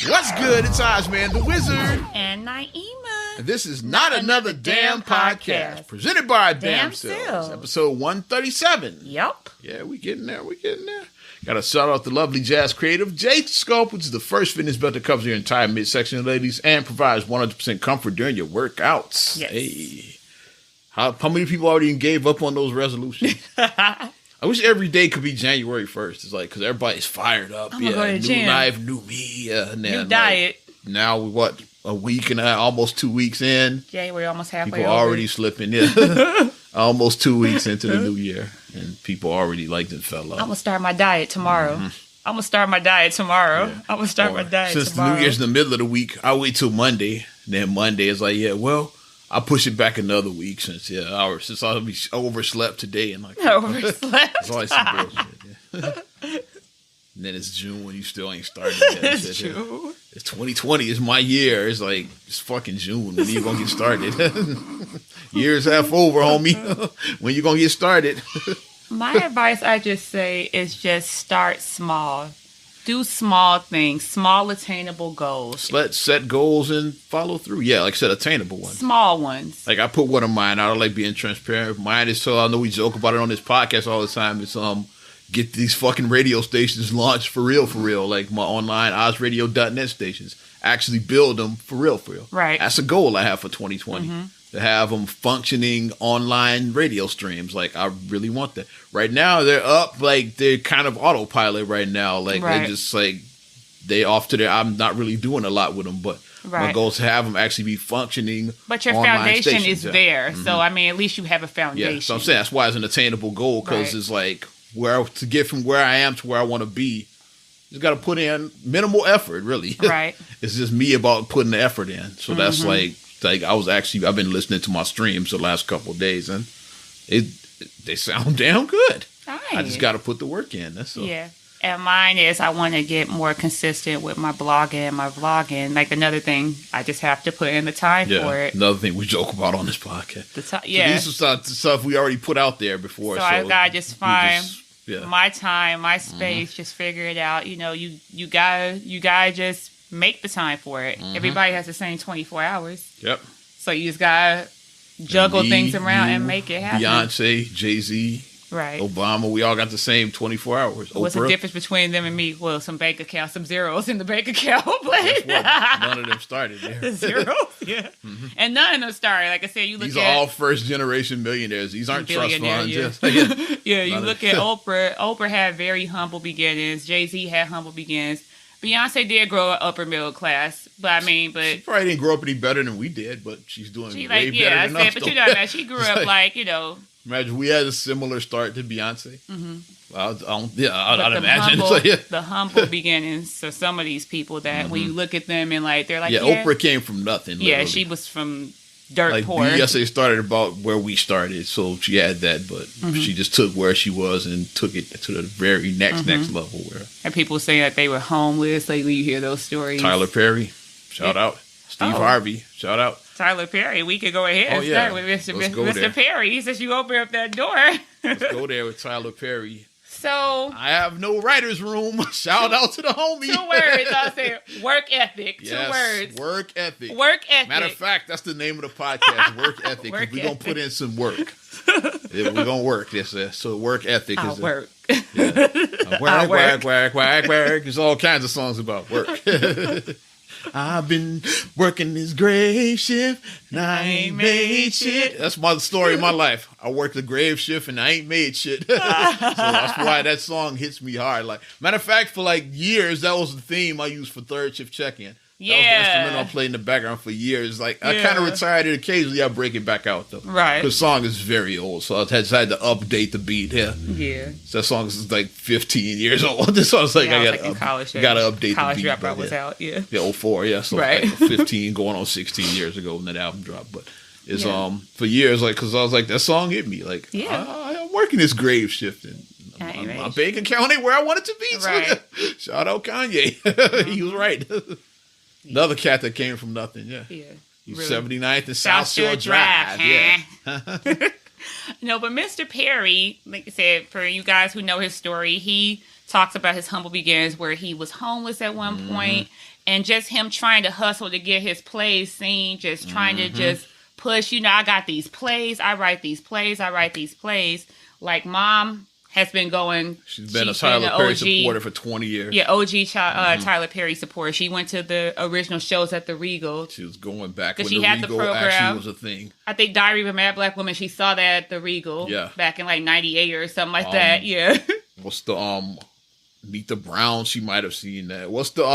What's good? It's Ozman the Wizard. And Naima. And this is Not Another Damn Podcast. Presented by Damn Cells. Episode 137. Yup. Yeah, we getting there. Got to shout out the lovely jazz creative, Jade Scope, which is the first fitness belt that covers your entire midsection, ladies, and provides 100% comfort during your workouts. Yes. Hey. How many people already gave up on those resolutions? I wish every day could be January 1st. It's like, because everybody's fired up. I'm gonna go to the gym. New life, new me. New diet. Now, what, a week and almost 2 weeks in? January almost halfway People over. already slipping, yeah. Almost 2 weeks into the new year. And people already liked and fell off. I'm going to start my diet tomorrow. Yeah. I'm going to start my diet tomorrow. Since the New Year's in the middle of the week, I wait till Monday. Then Monday is like, I'll push it back another week since I overslept today. And like, overslept? It's always some bullshit. Yeah. And then it's June when you still ain't started yet. It's June. It's 2020. It's my year. It's like, it's fucking June. When are you going to get started? Year's half over, homie. When you going to get started? My advice, I just say, is just start small. Do small things, small attainable goals. Let's set goals and follow through. Yeah, like I said, attainable ones. Small ones. Like I put one of mine out. I like being transparent. Mine is, so I know we joke about it on this podcast all the time. It's get these fucking radio stations launched for real. Like my online ozradio.net stations. Actually build them for real. Right. That's a goal I have for 2020. Mm-hmm. To have them functioning online radio streams. Like, I really want that. Right now, they're up, like, they're kind of autopilot right now. Like, They're just, like, they off to their, I'm not really doing a lot with them, but my goal is to have them actually be functioning. But your foundation is there. Mm-hmm. So, I mean, at least you have a foundation. Yeah, so I'm saying that's why it's an attainable goal, because it's like, to get from where I am to where I want to be, just got to put in minimal effort, really. Right. It's just me about putting the effort in. So that's like I've been listening to my streams the last couple of days, and they sound damn good. Right. I just got to put the work in. That's all. Yeah. And mine is I want to get more consistent with my blogging and my vlogging. Like another thing, I just have to put in the time for it. Another thing we joke about on this podcast. So these are stuff we already put out there before. So I got to just find my time, my space, just figure it out. You know, you gotta just make the time for it. Mm-hmm. Everybody has the same 24 hours. Yep. So you just gotta juggle things around and make it happen. Beyonce, Jay-Z, Obama, we all got the same 24 hours. What's the difference between them and me? Well, some bank account, some zeros in the bank account. But none of them started there. The zeros, yeah. Mm-hmm. And none of them started. Like I said, you look These are all first generation millionaires. These aren't trust funds. Yeah. You look at Oprah. Oprah had very humble beginnings. Jay-Z had humble beginnings. Beyonce did grow up upper middle class, but she probably didn't grow up any better than we did, but she's doing way better than us. But you know that she grew up Imagine we had a similar start to Beyonce. Mm-hmm. I'd imagine. The humble beginnings of some of these people that when you look at them and they're like, Oprah came from nothing. Literally. Yeah, she was from dirt poor. Beyonce started about where we started, so she had that, but she just took where she was and took it to the very next level. And people saying that they were homeless. Lately, you hear those stories. Tyler Perry, shout out. Steve Harvey, shout out. Start we could go ahead and start with Mr. Perry. He says you open up that door. Let's go there with Tyler Perry. So I have no writer's room. Shout out to the homie. 2 words. I'll say work ethic. Yes, 2 words. Work ethic. Work ethic. Matter of fact, that's the name of the podcast. Work ethic. We're gonna put in some work. We're gonna work. So work ethic is work. Work. There's all kinds of songs about work. I've been working this grave shift and I ain't made shit. That's my story of my life. I worked the grave shift and I ain't made shit. So that's why that song hits me hard. Matter of fact, for years, that was the theme I used for third shift check-in. Yeah. That was the instrumental I played in the background for years. I kind of retired it. Occasionally, I break it back out, though. Right. Because the song is very old, so I just had to update the beat here. Yeah. So that song is 15 years old. This song's I got to update the beat. College Dropout was out, yeah. Yeah, 04, yeah. So 15 going on 16 years ago when that album dropped. But it's for years, because I was that song hit me. I'm working this grave shift and my bank account ain't where I want it to be. Right. So, shout out Kanye. He was right. Another cat that came from nothing, yeah. He's really. 79th and South Shore Drive. Yeah. No, but Mr. Perry, like I said, for you guys who know his story, he talks about his humble beginnings where he was homeless at one point, and just him trying to hustle to get his plays seen, just trying to just push, I got these plays, I write these plays. Like, Mom has been going. She's been a Tyler Perry supporter for 20 years. Yeah, OG Tyler Perry supporter. She went to the original shows at the Regal. She was going back when she the had Regal the program. actually was a thing. I think Diary of a Mad Black Woman, she saw that at the Regal back in like 98 or something like that. Yeah. What's the Meet the Browns? She might have seen that. What's the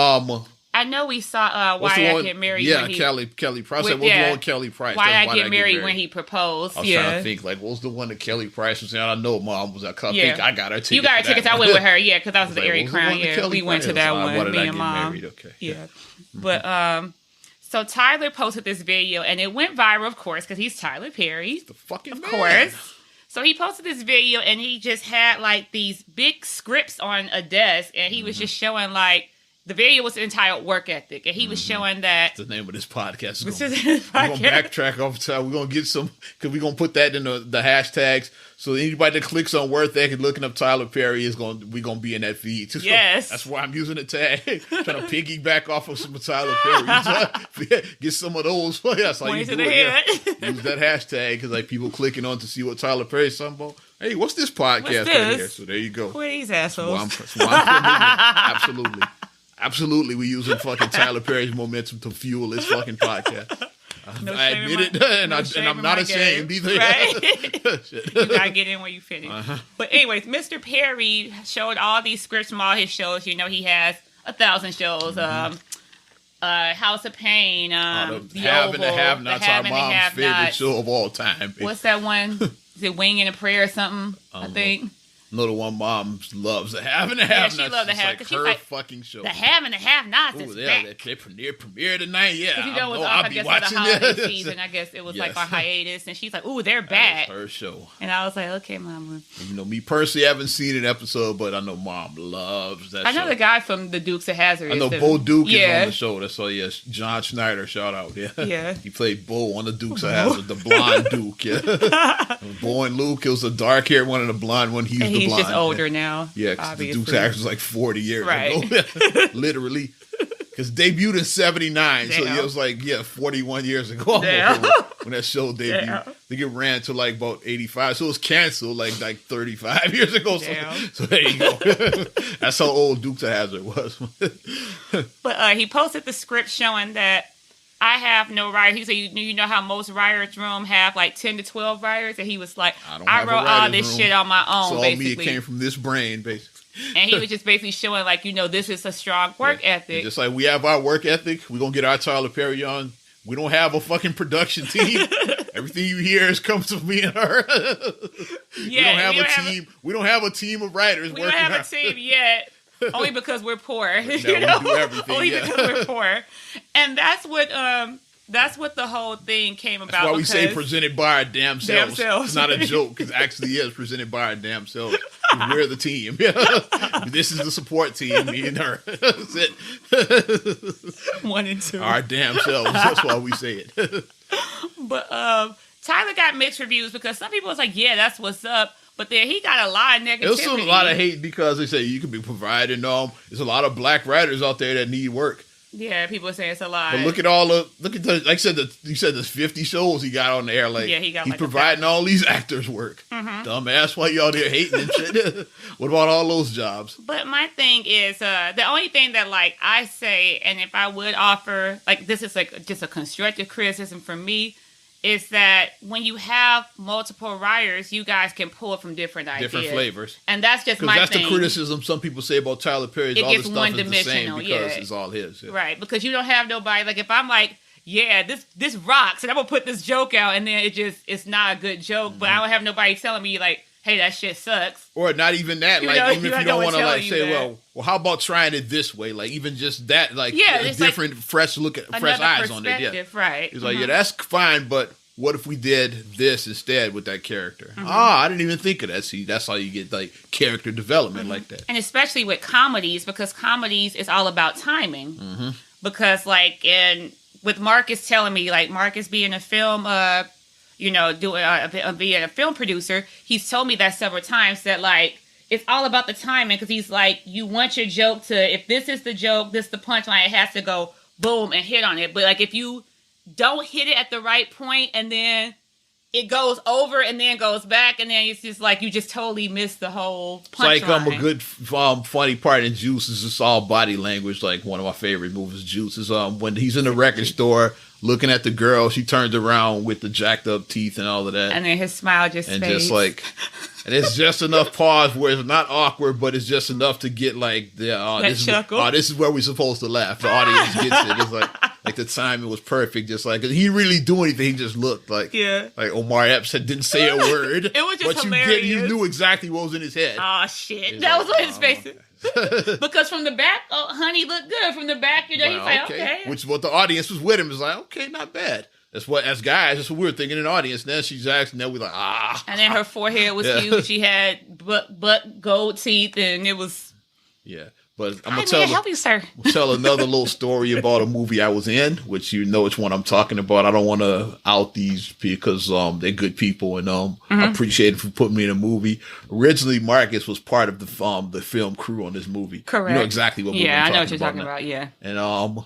I know we saw Why I Get Married. Yeah, Kelly Price. What's the one with Kelly Price? Why I Get Married when he proposed. I was trying to think, like, what was the one that Kelly Price was saying? I know Mom was like, I think I got her tickets. You got her tickets. I went with her, because that was the Erie Crown. Yeah, we went to that one, me and Mom. Okay. Yeah. But, so Tyler posted this video, and it went viral, of course, because he's Tyler Perry. The fucking Of man. course. So he posted this video, and he just had, like, these big scripts on a desk, and he was just showing, like, the video was entitled Work Ethic, and he was showing that. That's the name of this podcast. We're going to backtrack off time. We're going to get some, because we're going to put that in the hashtags. So anybody that clicks on Work Ethic and looking up Tyler Perry, we're going to be in that feed. So yes. That's why I'm using the tag. Trying to piggyback off of some Tyler Perry. Get some of those. That's how you do it. Use that hashtag, because like people clicking on to see what Tyler Perry's talking about. Hey, what's this podcast right here? So there you go. Who are these assholes? Absolutely. Absolutely, we using fucking Tyler Perry's momentum to fuel this fucking podcast. I admit it, and I'm not ashamed either. Right? You gotta get in where you fit in. But anyways, Mr. Perry showed all these scripts from all his shows. He has 1,000 shows. House of Pain, the Have and the Have-Nots, our mom's favorite show of all time. What's that one? Is it Wing and a Prayer or something? I think. No, the one Mom loves, the Have and the Have-Nots. Yeah, she loves the Have, because her fucking show. The Have and the Have-Nots is back. They premiere tonight. Yeah, I'll be watching the holiday season. I guess it was like a hiatus, and she's like, "Ooh, they're back." That was her show. And I was like, "Okay, Mom." Me personally, I haven't seen an episode, but I know Mom loves that. I know show. the guy from the Dukes of Hazzard. I know Bo Duke is on the show. That's all. Yes, John Schneider. Shout out. Yeah. He played Bo on the Dukes of Hazzard, the blonde Duke. Yeah. Bo and Luke. It was the dark haired one and the blonde one. He's the blonde. He's just older now. Yeah, because the Dukes of Hazzard was like 40 years ago. Literally. Because debuted in 79. Damn. So it was like, 41 years ago when that show debuted. I think it ran to like about 85. So it was canceled like 35 years ago. So there you go. That's how old Dukes of Hazzard was. But he posted the script showing that I have no writers. He said, you know how most writers' room have like 10 to 12 writers? And he was like, I wrote all this shit on my own, so basically. It came from this brain, basically. And he was just basically showing like, this is a strong work ethic. And just like we have our work ethic, we're going to get our Tyler Perry on. We don't have a fucking production team. Everything you hear comes from me and her. We don't have a team. We don't have a team of writers. We don't have a team yet. Only because we're poor. We do everything. Only because we're poor. And that's what the whole thing came about. That's why we say presented by our damn selves. It's not a joke, because actually is presented by our damn selves. We're the team. This is the support team, me and her. That's it. 1 and 2. Our damn selves. That's why we say it. But Tyler got mixed reviews because some people was like, yeah, that's what's up. But then he got a lot of negativity. There's a lot of hate because they say you can be providing there's a lot of black writers out there that need work. Yeah, people say it's a lot. But look at like I said, you said there's 50 shows he got on the air. Like, he's providing all these actors work. Dumbass, why y'all there hating and shit? What about all those jobs? But my thing is, the only thing that like I say, and if I would offer, like this is like just a constructive criticism for me, is that when you have multiple writers, you guys can pull from different ideas. Different flavors. And that's just my thing. Because that's the criticism some people say about Tyler Perry. All this stuff is the same because it's all his. Yeah. Right. Because you don't have nobody, like if I'm like, this rocks, and I'm going to put this joke out, and then it's not a good joke, but I don't have nobody telling me like, hey, that shit sucks. Or not even that. Like, even if you don't want to like say, well, how about trying it this way? Like, even just that, like, a different, fresh look at fresh eyes on it. Yeah, right. He's like, that's fine, but what if we did this instead with that character? I didn't even think of that. See, that's how you get like character development like that. And especially with comedies, because comedies is all about timing. Because like with Marcus telling me, like Marcus being a film, being a film producer, he's told me that several times that like, it's all about the timing because he's like, you want your joke to, if this is the joke, this is the punchline, it has to go boom and hit on it. But like if you don't hit it at the right point and then it goes over and then goes back and then it's just like you just totally miss the whole punchline. It's like a good funny part in Juice is just all body language. Like one of my favorite movies, Juice, is when he's in the record store looking at the girl, she turns around with the jacked up teeth and all of that, and then his smile just and fades. just like, and it's just enough pause where it's not awkward, but it's just enough to get like this is where we're supposed to laugh. The audience gets it. It's like the timing was perfect. Just like he didn't really do anything. He just looked like Omar Epps didn't say a word. It was just but hilarious. You knew exactly what was in his head. Oh shit, that was on his face. Because from the back, honey looked good. From the back, he's like, okay. Which is what the audience was with him. Is like, okay, not bad. That's what, as guys, that's what we were thinking in the audience. Then she's asking, then we're like, And then her forehead was huge. She had butt gold teeth, and it was. Yeah. But I'm going to help you, sir. tell another little story about a movie I was in, which you know which one I'm talking about. I don't want to out these because they're good people, and I appreciate it for putting me in a movie. Originally, Marcus was part of the film crew on this movie. Correct. You know exactly what movie I'm I know what you're talking about. Yeah. And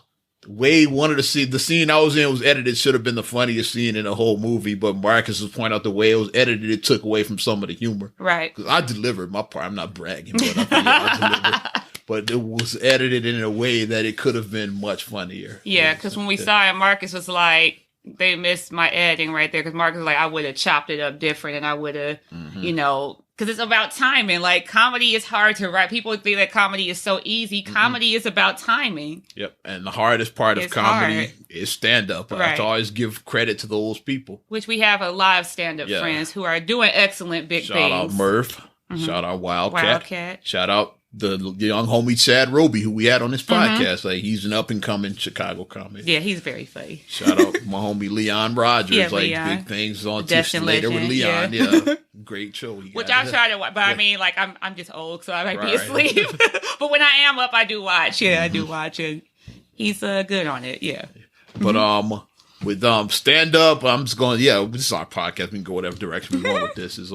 Wade wanted to see the scene I was in was edited. Should have been the funniest scene in the whole movie, but Marcus was pointing out the way it was edited. It took away from some of the humor. Right. Because I delivered my part. I'm not bragging, but I delivered. But it was edited in a way that it could have been much funnier. Yeah, because when we saw it, Marcus was like, they missed my editing right there. Because Marcus was like, I would have chopped it up different and I would have, because it's about timing. Like, comedy is hard to write. People think that comedy is so easy. Comedy is about timing. Yep. And the hardest part of comedy is stand-up. I have to always give credit to those people. Which we have a lot of stand-up friends who are doing excellent big things. Shout out Murph. Shout out Wildcat. Shout out the young homie Chad Roby, who we had on this podcast. Like, he's an up-and-coming Chicago comic. Yeah, he's very funny. Shout out my homie Leon Rogers. Leon. Big things on Tish later with Leon. Yeah. Great show. Which I try to watch, but I mean, like, I'm just old, so I might be asleep. But when I am up, I do watch. Yeah, I do watch, and he's good on it. Yeah. But with stand up, I'm just going. Yeah, this is our podcast. We can go whatever direction we want with this. Is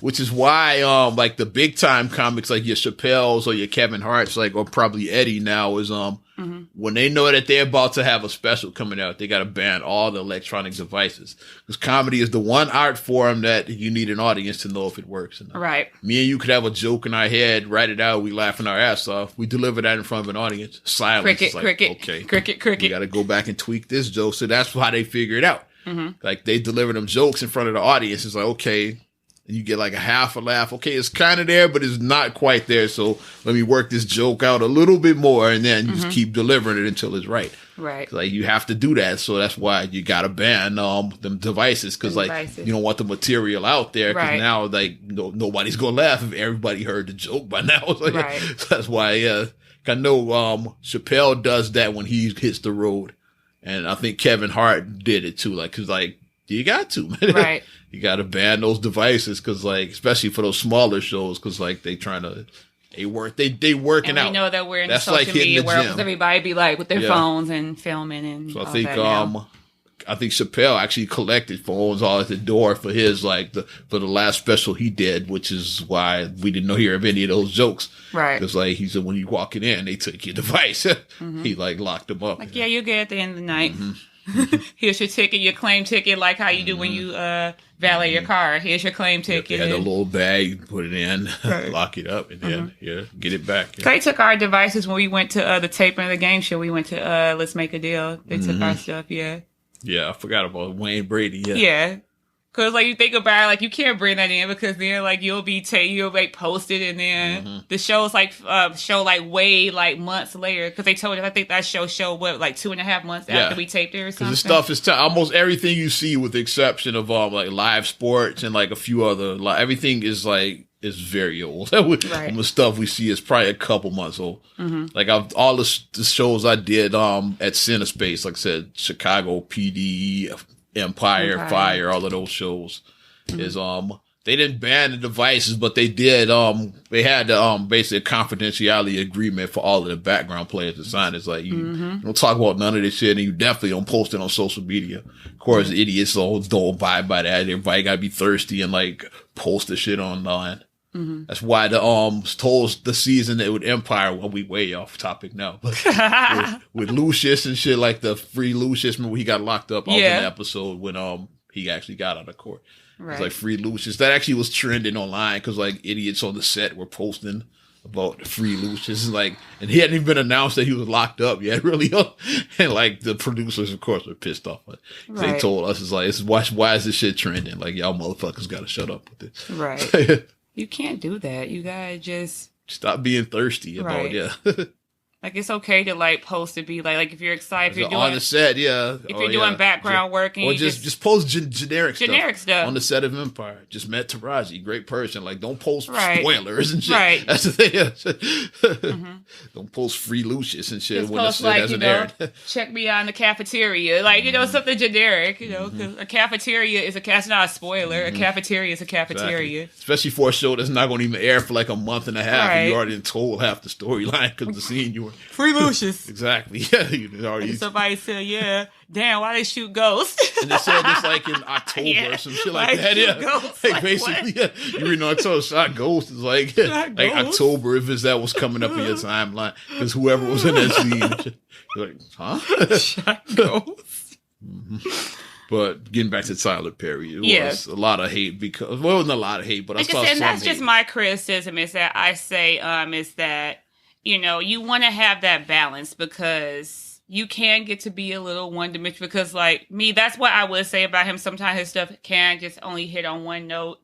which is why like the big time comics like your Chappelle's or your Kevin Hart's, like, or probably Eddie now, is when they know that they're about to have a special coming out, they got to ban all the electronic devices, because comedy is the one art form that you need an audience to know if it works. And, right. Me and you could have a joke in our head, write it out, we laughing our ass off. We deliver that in front of an audience. Silence. Cricket, like, cricket, okay, cricket. We got to go back and tweak this joke. So that's how they figure it out. Like, they deliver them jokes in front of the audience. It's like, okay. And you get like a half a laugh. Okay, it's kind of there, but it's not quite there. So let me work this joke out a little bit more, and then you just keep delivering it until it's right. Right. Like, you have to do that. So that's why you got to ban them devices, because like you don't want the material out there. Because now like nobody's gonna laugh if everybody heard the joke by now. Like, so that's why I know Chappelle does that when he hits the road, and I think Kevin Hart did it too. Like, because like you got to, man. Right. You got to ban those devices, because like, especially for those smaller shows, because like they working out. We know that we're in the social media world, because everybody be like with their phones and filming and so all I think that I think Chappelle actually collected phones all at the door for his for the last special he did, which is why we didn't hear of any of those jokes. Right. Because like he said, when you walking in, they took your device. He like locked them up. Like, yeah, you're good at the end of the night. Here's your ticket, your claim ticket, like how you do when you valet your car. Here's your claim ticket. You had a little bag, you put it in, lock it up, and then get it back. Yeah. They took our devices when we went to the taping of the game show. We went to Let's Make a Deal. They took our stuff. Yeah. Yeah, I forgot about Wayne Brady. Yeah. Yeah. Because, like, you think about it, like, you can't bring that in, because then, like, you'll like, posted, and then the show's, like, way, like, months later. Because they told us, I think that showed, what, like, 2.5 months after we taped it or something? Because the stuff is, almost everything you see, with the exception of, like, live sports and, like, a few other, like, everything is, like, is very old. The stuff we see is probably a couple months old. Like, all the shows I did at CineSpace, like I said, Chicago PD, Empire, Fire, all of those shows is they didn't ban the devices, but they did they had basically a confidentiality agreement for all of the background players to sign. It's like you don't talk about none of this shit, and you definitely don't post it on social media. Of course, idiots don't abide by that. Everybody gotta be thirsty and like post the shit online. That's why the told the season it with Empire. Well, we way off topic now, but with Lucius and shit like the free Lucius. Remember he got locked up. I was in the episode when he actually got out of court. Right. It was like free Lucius. That actually was trending online because like idiots on the set were posting about free Lucius. Like, and he hadn't even been announced that he was locked up yet, really. And like the producers, of course, were pissed off. But they told us, it's like, why is this shit trending? Like, y'all motherfuckers got to shut up with it. Right. You can't do that. You gotta just stop being thirsty about Like, it's okay to, like, post to be, like if you're excited, if you're doing... On the set, If you're doing background work and or just post generic stuff. On the set of Empire. Just met Taraji, great person. Like, don't post spoilers and shit. Right. That's the thing. Don't post free Lucius and shit just when post, the set hasn't aired. Check me out in the cafeteria. Like, something generic, because a cafeteria is that's not a spoiler. A cafeteria is a cafeteria. Exactly. Especially for a show that's not going to even air for, like, a month and a half. And you already told half the storyline because the scene you were... Free Lucius. Exactly. Yeah. And somebody said, damn, why they shoot ghosts? And they said this like in October or some shit like that. Yeah. Ghosts, like basically, you read October, shot ghost is like October if it's that was coming up in your timeline. Because whoever was in that scene, you're like, huh? Shot ghosts. But getting back to Tyler Perry, it was a lot of hate because, well, it wasn't a lot of hate, but I saw some hate. And that's just my criticism is that I say, is that, you want to have that balance because you can get to be a little one-dimensional because, like, me, that's what I would say about him. Sometimes his stuff can just only hit on one note.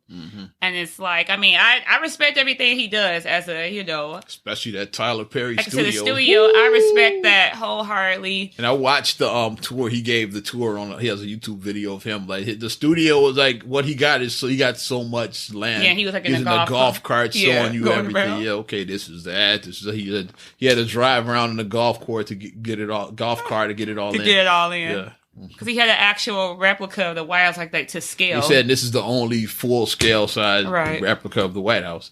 And it's like, I mean, I respect everything he does as a, Especially that Tyler Perry studio. To the studio, I respect that wholeheartedly. And I watched the tour. He gave the tour he has a YouTube video of him. Like, the studio was like, what he got is, so he got so much land. Yeah, he was like in a golf cart showing you everything. Around. Yeah, okay, this is that. He had to drive around in the golf cart to get it all. Golf car to get it all in. Get it all in. Yeah. Because he had an actual replica of the White House, like that, to scale. He said this is the only full-scale size replica of the White House.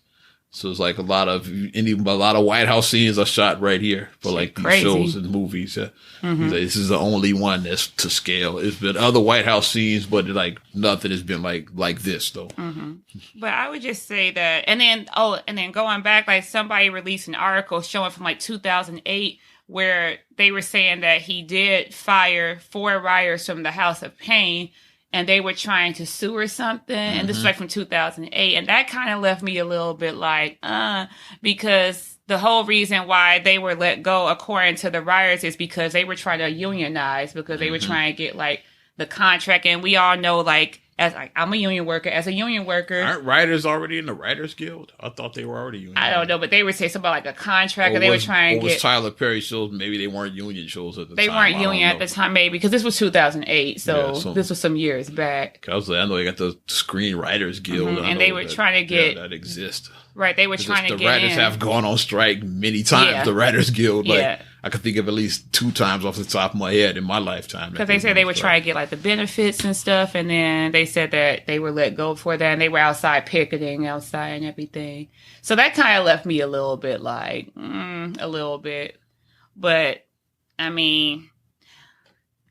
So it's like a lot of White House scenes are shot right here for like these shows and movies. Yeah. This is the only one that's to scale. It's been other White House scenes, but like nothing has been like this though. But I would just say that, and then going back, like somebody released an article showing from like 2008. Where they were saying that he did fire 4 writers from the House of Pain and they were trying to sue or something. And this was like from 2008. And that kind of left me a little bit like, because the whole reason why they were let go, according to the writers, is because they were trying to unionize, because they were trying to get like the contract. And we all know, like, I'm a union worker. As a union worker, aren't writers already in the Writers Guild? I thought they were already union. I don't know, but they would say something like a contract, and they were trying to get. Was Tyler Perry shows? Maybe they weren't union shows at the time. They weren't union at the time, maybe because this was 2008, so this was some years back. I know they got the Screenwriters Guild, and they were trying to get that exists. Right, they were trying to get in. The writers have gone on strike many times. The Writers Guild, I could think of at least 2 times off the top of my head in my lifetime. Because they said they were trying to get like the benefits and stuff, and then they said that they were let go for that, and they were outside picketing outside and everything. So that kind of left me a little bit like, a little bit. But, I mean,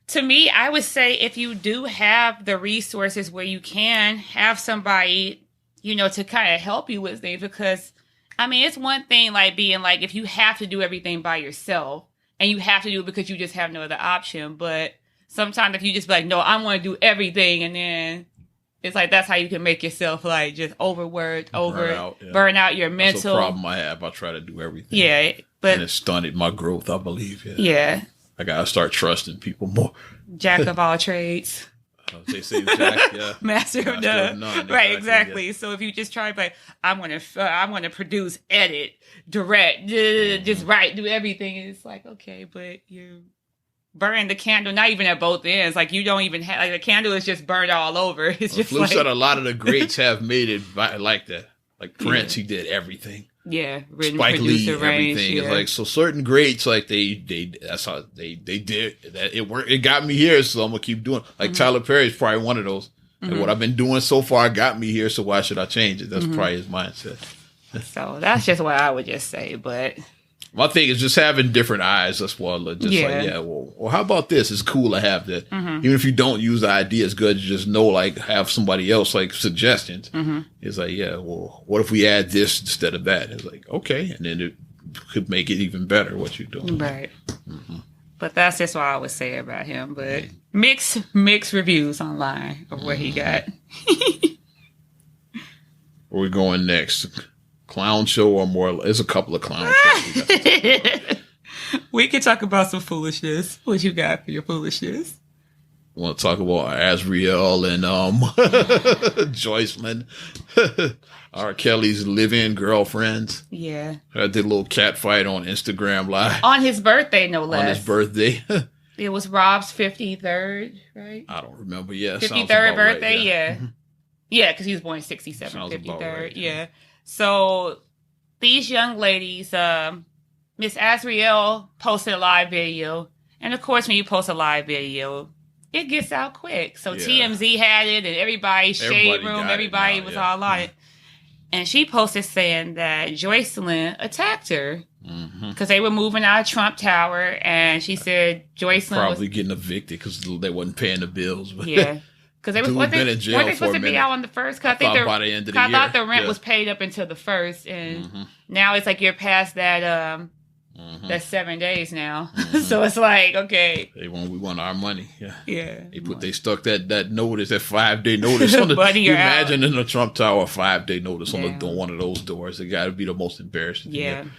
to me, I would say if you do have the resources where you can have somebody, to kind of help you with things, because I mean, it's one thing like being like, if you have to do everything by yourself and you have to do it because you just have no other option. But sometimes if you just be like, no, I want to do everything, and then it's like, that's how you can make yourself like just overworked, burn out your mental. That's a problem I have. I try to do everything. Yeah. But and it stunted my growth, I believe. Yeah. I got to start trusting people more. Jack of all trades. They say Jack, Master of none. Right, exactly. Yeah. So if you just try, like, I'm gonna produce, edit, direct, just write, do everything, it's like, okay, but you burn the candle, not even at both ends. Like, you don't even have, like, the candle is just burned all over. It's just flip side, a lot of the greats have made it like that. Like Prince, he did everything. Yeah, written, Spike Lee, everything. It's like, so certain greats, like that's how they did that. It worked. It got me here, so I'm gonna keep doing. Like Tyler Perry is probably one of those. And what I've been doing so far got me here, so why should I change it? That's probably his mindset. So that's just what I would just say. But My thing is just having different eyes. That's what just well, how about this? It's cool to have that. Even if you don't use the idea, it's good to just know, like, have somebody else, like, suggestions. It's like, well, what if we add this instead of that? It's like, okay. And then it could make it even better what you're doing. Right. But that's just what I would say about him. But mixed reviews online of what he got. Where we going next? Clown show or more? There's a couple of clown shows. We can talk about some foolishness. What you got for your foolishness? Want to talk about Azriel and Joycelyn, R. Kelly's live-in girlfriends. Yeah. Had their little cat fight on Instagram Live. On his birthday, no less. On his birthday. It was Rob's 53rd, right? I don't remember. Yeah, 53rd birthday, right, yeah. Yeah, because he was born in 67, sounds 53rd. right, yeah. So these young ladies, Miss Azriel posted a live video. And of course, when you post a live video, it gets out quick. So TMZ had it, and everybody's shade room, everybody was all on it. And she posted saying that Joycelyn attacked her because they were moving out of Trump Tower, and she said Joycelyn probably getting evicted because they wasn't paying the bills. Yeah, because they weren't they supposed to be out on the first? Cause I think by the end of the year. I thought the rent was paid up until the first, and now it's like you're past that. That's 7 days now. So it's like, okay. We want our money. Yeah. Yeah. They stuck that notice, that 5-day notice on the you imagine in the Trump Tower, 5-day notice on one of those doors. It gotta be the most embarrassing thing.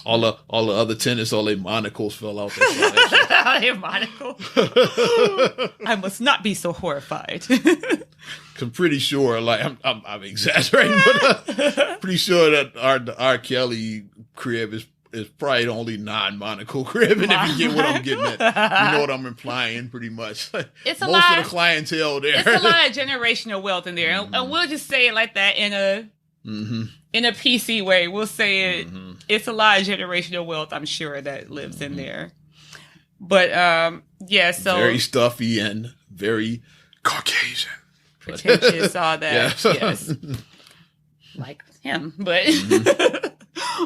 all the other tenants, all their monocles fell out. All their monocles. I must not be so horrified. I'm pretty sure, like I'm exaggerating, but pretty sure that our Kelly crib is probably the only non-monocle crib, and if you get what I'm getting at, you know what I'm implying, pretty much. It's most of the clientele there. It's a lot of generational wealth in there, and we'll just say it like that in a PC way. We'll say it. It's a lot of generational wealth, I'm sure, that lives in there. But so very stuffy and very Caucasian. Pretentious, all that. Yes. Like him, but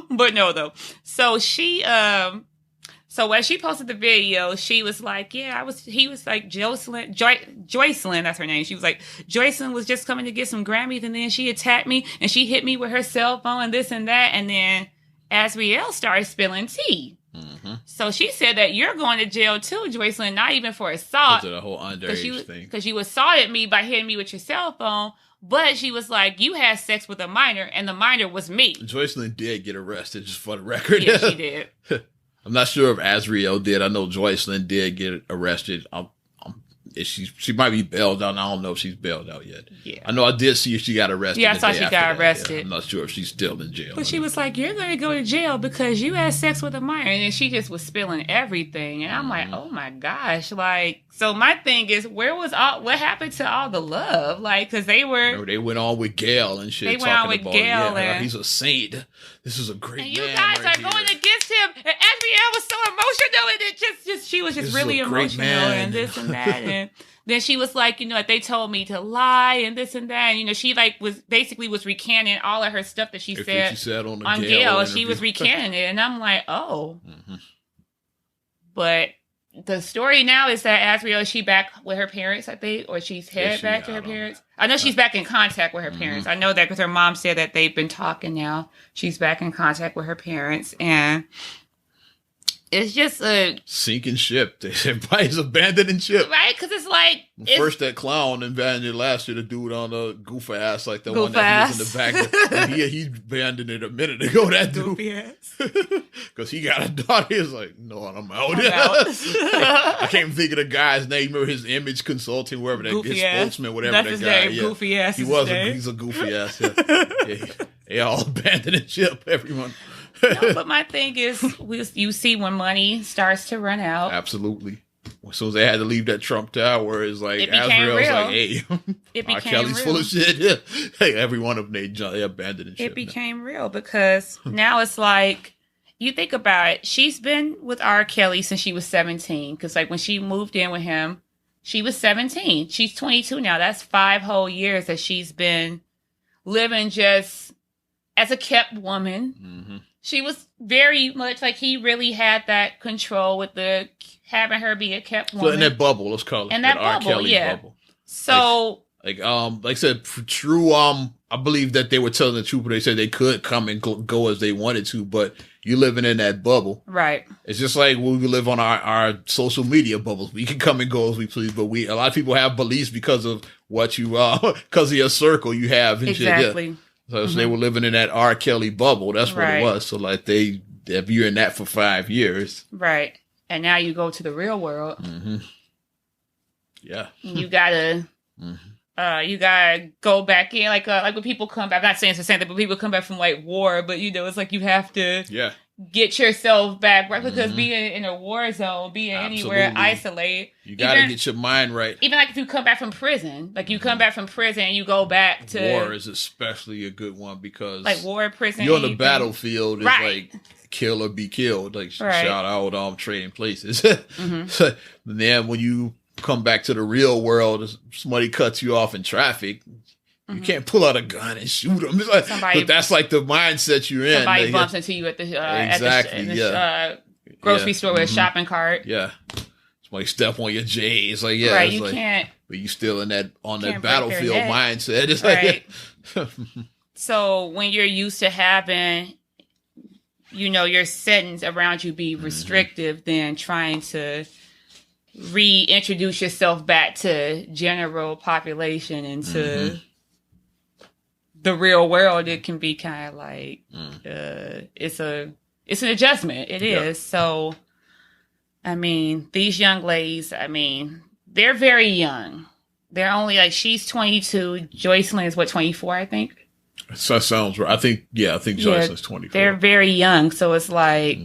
but no though. So she so when she posted the video, she was like, he was like Joycelyn, that's her name. She was like, Joycelyn was just coming to get some Grammys, and then she attacked me and she hit me with her cell phone and this and that, and then Azriel started spilling tea. So she said that you're going to jail too, Joycelyn, not even for assault. Because of the whole underage thing. Because you assaulted me by hitting me with your cell phone. But she was like, you had sex with a minor, and the minor was me. Joycelyn did get arrested, just for the record. Yeah, she did. I'm not sure if Azriel did. I know Joycelyn did get arrested. She might be bailed out. I don't know if she's bailed out yet. Yeah. I know I did see if she got arrested. Yeah, I saw she got arrested. Yeah, I'm not sure if she's still in jail. But she was like, you're going to go to jail because you had sex with a minor. And then she just was spilling everything. And I'm like, oh my gosh. Like, so my thing is, what happened to all the love? Like, because they went on with Gail and shit. They went on with Gail. And he's a saint. This is a great man. And you guys are going against him. And Azriel was so emotional. And it she was just really emotional and this and that. And then she was like, they told me to lie and this and that. And, she was recanting all of her stuff that she said on Gail. She was recanting it. And I'm like, oh. But the story now is that Azriel, is she back with her parents, I think? Or she's headed back to her parents? I know she's back in contact with her parents. I know that because her mom said that they've been talking now. She's back in contact with her parents. And it's just a sinking ship. Everybody's abandoning ship, right? Because it's like first that clown abandoned last year. The dude on the goof ass, like the one that he was in the back. He abandoned it a minute ago. That dude, because he got a daughter. He was like, "No, I'm out." I can't even think of the guy's name or his image consulting, wherever that his spokesman, whatever that's that his guy. Name, Goofy ass. He was. He's a goofy ass. They all abandoning ship. Everyone. No, but my thing is, you see when money starts to run out. Absolutely. As soon as they had to leave that Trump Tower, it's like Azriel's like, hey, R. Kelly's full of shit. Yeah. Hey, every one of them, they abandoned shit. It became real because now it's like, you think about it, she's been with R. Kelly since she was 17. Because like when she moved in with him, she was 17. She's 22 now. That's 5 whole years that she's been living just as a kept woman. she was very much like he really had that control with the having her be a kept woman. So in that bubble, let's call it. In that R. bubble, Kelly yeah. bubble. So like I said, true. I believe that they were telling the truth, but they said they could come and go as they wanted to, but you living in that bubble. Right. It's just like when we live on our social media bubbles. We can come and go as we please, but a lot of people have beliefs because of what you, because of your circle you have and exactly. shit. Yeah. So they were living in that R. Kelly bubble. That's what right. it was. So like if you're in that for 5 years. Right. And now you go to the real world. Mm-hmm. Yeah. You gotta, you gotta go back in, like when people come back. I'm not saying it's the same thing, but people come back from like war. But it's like you have to get yourself back, right? Because being in a war zone, being anywhere isolated, you gotta get your mind right. Even like if you come back from prison, like you come back from prison and you go back to war is especially a good one because like war, prison, you're on the battlefield. It's like kill or be killed. Like shout out Trading Places. But then when you come back to the real world, somebody cuts you off in traffic, you can't pull out a gun and shoot them. Like, but that's like the mindset you're in. Somebody bumps into you at the grocery store with a shopping cart. Yeah, somebody step on your J's. Like right, you can't. But you still in that battlefield mindset. It's like so when you're used to having, your settings around you be restrictive, then trying to reintroduce yourself back to general population into the real world, it can be kind of like it's an adjustment. It is. So I mean, these young ladies, they're very young. They're only like, she's 22, Joycelyn is 24, I think. So that sounds right. I think Joycelyn's 24. They're very young, so it's like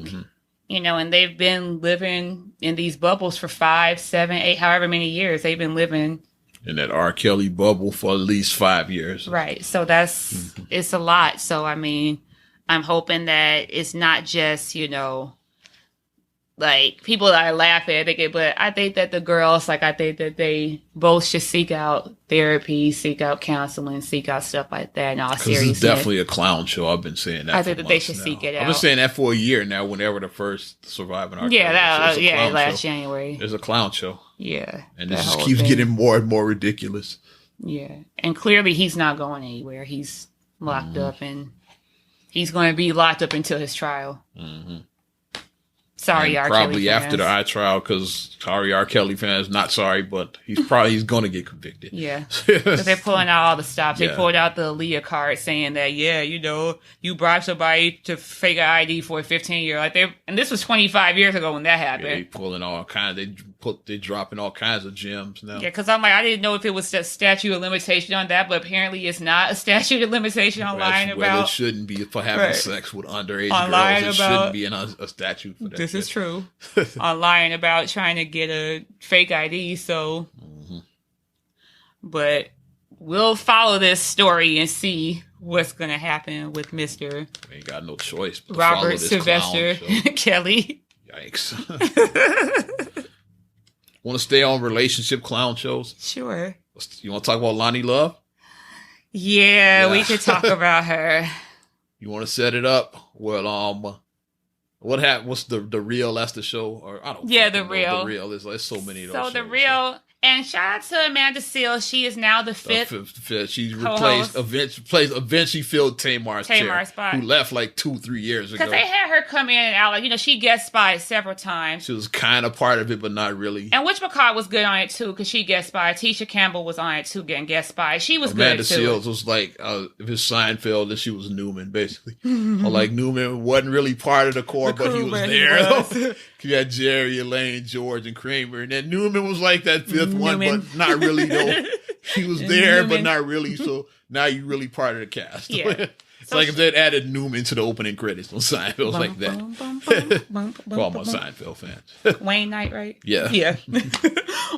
and they've been living in these bubbles for 5, 7, 8, however many years they've been living in that R. Kelly bubble for at least 5 years. Right. So that's, it's a lot. So, I'm hoping that it's not just, like people that I laugh at, but I think that the girls, I think that they both should seek out therapy, seek out counseling, seek out stuff like that in all seriousness. It's definitely a clown show. I've been saying that. I think that they should seek it out. I've been saying that for a year now. Whenever the first Surviving R. Kelly, last January. There's a clown show. Yeah, and this just keeps getting more and more ridiculous. Yeah, and clearly he's not going anywhere. He's locked up, and he's going to be locked up until his trial. Sorry, R. Kelly fans. Probably after the trial, because sorry, R. Kelly fans, not sorry, but he's going to get convicted. Yeah, because they're pulling out all the stops. They pulled out the Aaliyah card saying that, you bribed somebody to fake an ID for a 15-year. And this was 25 years ago when that happened. Yeah, they pulling all kinds. They dropping all kinds of gems now. Yeah, because I'm like, I didn't know if it was a statute of limitation on that, but apparently it's not a statute of limitation on lying about. Well, it shouldn't be for having sex with underage girls. It shouldn't be a statute for that. This is true. On lying about trying to get a fake ID, so. But we'll follow this story and see what's going to happen with Mr. We ain't got no choice but Robert Sylvester Kelly. Yikes. Want to stay on relationship clown shows? Sure. You want to talk about Loni Love? Yeah, we could talk about her. You want to set it up? Well, what happened? What's the real? That's the show, or I don't. Yeah, the real. The real. There's so many of those. So shows, the real. And shout out to Amanda Seales. She is now the fifth. She replaced, eventually filled Tamar's spot. Who left like 2-3 years ago. Because they had her come in and out. She guest spotted several times. She was kind of part of it, but not really. And Witch McCall was good on it too, because she guest spotted. Tisha Campbell was on it too, getting guest spotted. She was Amanda good too. Seales was like, if it's Seinfeld, then she was Newman, basically. Or like Newman wasn't really part of the core, but he was there. You had Jerry, Elaine, George, and Kramer. And then Newman was like that fifth one, but not really, though. He was there, but not really. So now you're really part of the cast. Yeah. It's like if they'd added Newman to the opening credits on Seinfeld, like that. For all my Seinfeld fans. Wayne Knight, right? Yeah. Yeah.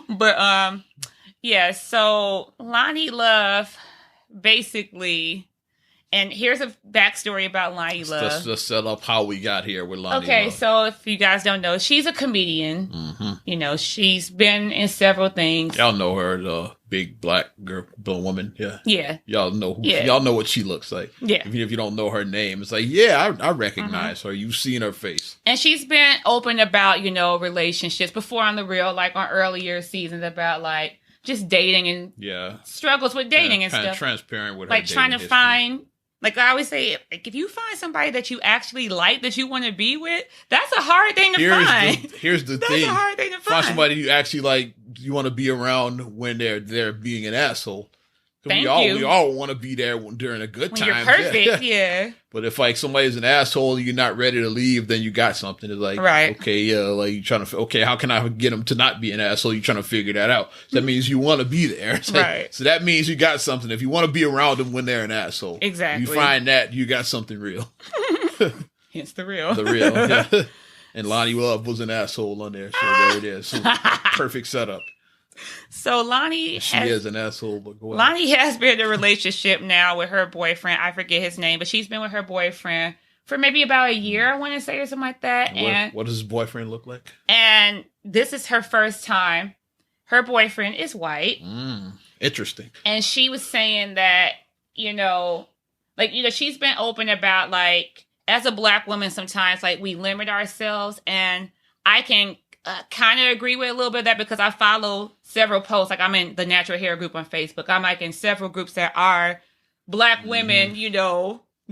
But, so Loni Love basically And here's a backstory about Loni Love. Let's just set up how we got here with Loni Okay, Love. so if you guys don't know, she's a comedian. Mm-hmm. You know, she's been in several things. Y'all know her, the big black girl, blonde woman. Yeah. Yeah. Y'all know who, Yeah. y'all know what she looks like. Yeah. Even if you don't know her name, it's like, yeah, I recognize her. You've seen her face. And she's been open about, you know, relationships before on The Real, like on earlier seasons about like just dating and Yeah. struggles with dating and kind stuff. of transparent with her Like trying to dating history. find, like I always say, like if you find somebody that you actually like, that you want to be with, that's a hard thing to find. Here's the That's thing. a hard thing to Find find. somebody you actually like, you want to be around when they're being an asshole. 'Cause Thank we you. We all want to be there during a good When time. you're perfect, yeah. But if like somebody's an asshole and you're not ready to leave, then you got something. It's like, Right. okay, yeah, like you trying to, okay, how can I get him to not be an asshole? You're trying to figure that out. So that means you want to be there. So, Right. So that means you got something. If you want to be around them when they're an asshole, Exactly. you find that you got something real. Hence the real. The real. Yeah. And Loni Love was an asshole on there. So there it is. So, perfect setup. So Loni She has, is an asshole, but go ahead. Loni has been in a relationship now with her boyfriend. I forget his name, but she's been with her boyfriend for maybe about a year, I want to say, or something like that. What does his boyfriend look like? And this is her first time. Her boyfriend is white. Interesting. And she was saying that, she's been open about, like, as a black woman, sometimes, like, we limit ourselves. And I can kind of agree with a little bit of that because I follow several posts. Like, I'm in the Natural Hair group on Facebook. I'm, like, in several groups that are black women,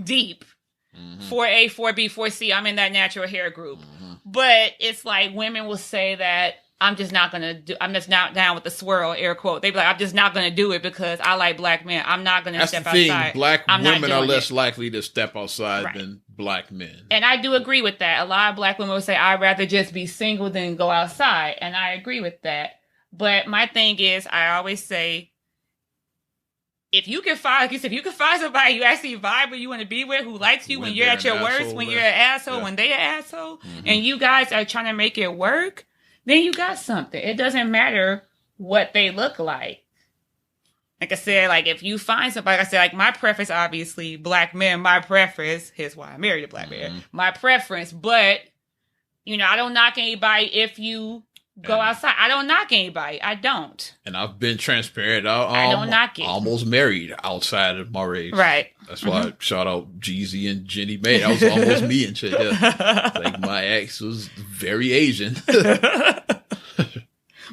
deep. 4A, 4B, 4C. I'm in that natural hair group. But it's like women will say that I'm just not down with the swirl, air quote. They be like, I'm just not going to do it because I like black men. I'm not going to step That's the thing. outside. Black I'm not women are doing less it. likely to step outside Right. than black men. And I do agree with that. A lot of black women will say, I'd rather just be single than go outside. And I agree with that. But my thing is, I always say, if you can find, like you said, if you can find somebody you actually vibe with, you want to be with, who likes you when you're they're at your an worst, asshole, when yeah. you're an asshole, Yeah. when they're an asshole, and you guys are trying to make it work, then you got something. It doesn't matter what they look like. Like I said, like if you find somebody, like I said, like my preference, obviously, black men, my preference, here's why I married a black man, my preference, but, I don't knock anybody if you go outside. I don't knock anybody. I don't. And I've been transparent. I don't knock it. Almost married outside of my race. Right. That's why I shout out Jeezy and Jenny May. That was almost me and shit. Yeah. Like my ex was very Asian.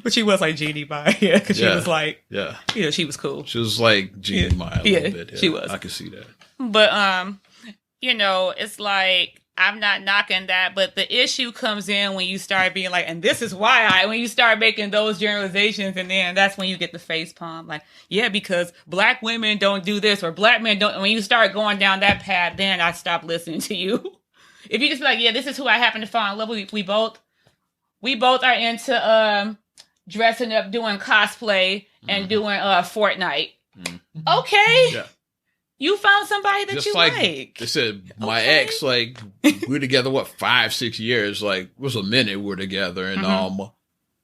But she was like Jeannie by, yeah, because she Yeah. was like, Yeah. she was cool. She was like Jeannie Mai a little bit. Yeah. she was. I can see that. But it's like I'm not knocking that, but the issue comes in when you start being like, and this is why when you start making those generalizations, and then that's when you get the face palm, like, yeah, because black women don't do this or black men don't. When you start going down that path, then I stop listening to you. If you just be like, yeah, this is who I happen to fall in love with, we both are into dressing up, doing cosplay, and doing Fortnite. Okay. Yeah. You found somebody that Just you like like. they said, my Okay. ex, like we were together, 5-6 years? Like it was a minute we were together, and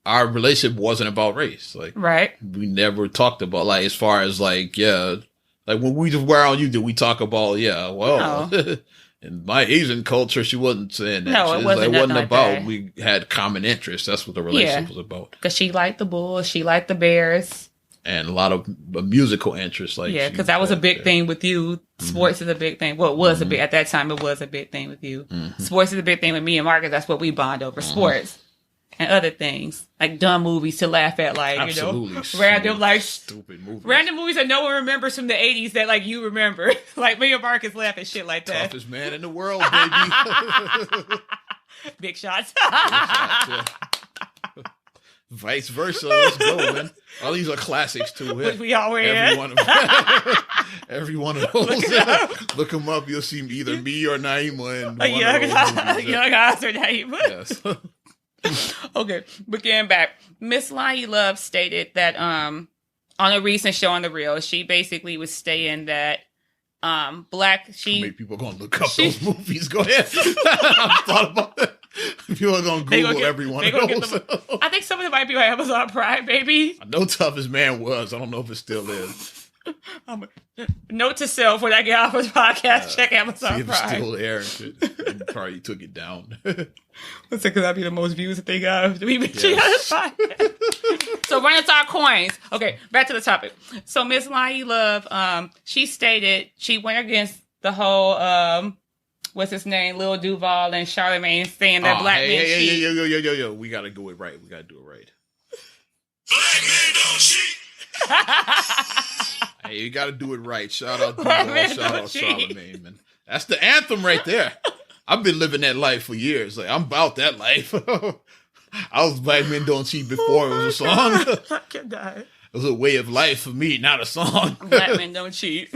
our relationship wasn't about race. Like Right. we never talked about like as far as like like when we just were on you, did we talk about in my Asian culture, she wasn't saying that. No, it She was wasn't like, nothing like about. that. We had common interests. That's what the relationship was about, Because she liked the Bulls. She liked the Bears. and a lot of musical interests. Like Yeah, because that was a big thing with you. Sports is a big thing. Well, it was a big, at that time, it was a big thing with you. Sports is a big thing with me and Marcus. That's what we bond over, sports. And other things. Like dumb movies to laugh at, like, Absolutely. random, like, stupid movies. random movies that no one remembers from the 80s that, like, you remember. Like, me and Marcus laugh at shit like that. Toughest man in the world, baby. Big shots. Yeah. Vice versa. Let's go, man. All these are classics too. Which we all were Every in. one of them. Every one of those. Look them up. You'll see either me or Naima in one Young, of those movies. young Oscar name. Yes. Okay, but getting back, Miss Loni Love stated that on a recent show on The Real, she basically was saying that How many people gonna look up she- those movies? Go ahead. I've thought about that. People are gonna They Google gonna get- every one they of gonna get those. them- I think some of them might be on Amazon Prime, baby. I know Toughest Man was. I don't know if it still is. Note to self: when I get off this podcast, check See Amazon if it's Prime. still there and shit. And probably took it down. That's because that'd be the most views that they got. We mentioned Yes. on this podcast. So run us our coins. Okay, back to the topic. So Miss Lonnie Love, she stated she went against the whole what's his name, Lil Duval and Charlamagne, saying that black men cheat. Yo. We gotta do it right. We gotta do it right. Black men don't cheat. Hey, you gotta do it right. Shout out Black Duval, men shout don't out cheat. Charlamagne, man. That's the anthem right there. I've been living that life for years. Like, I'm about that life. I was Black Men Don't Cheat before it was a song. I can die. It was a way of life for me, not a song. Black men don't cheat.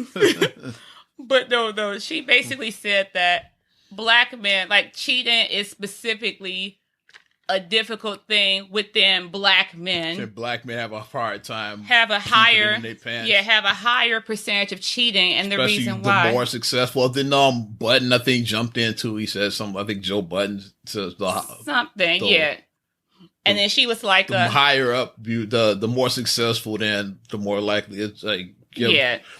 But no, she basically said that black men, like cheating is specifically a difficult thing within black men. Can black men have a hard time Have a keeping it higher, in their pants? have a higher percentage of cheating, and the Especially reason the why more successful. Then Button, I think, jumped into. He said something. I think Joe Button says something, the- And then she was like, the higher up you, the more successful, then the more likely it's like.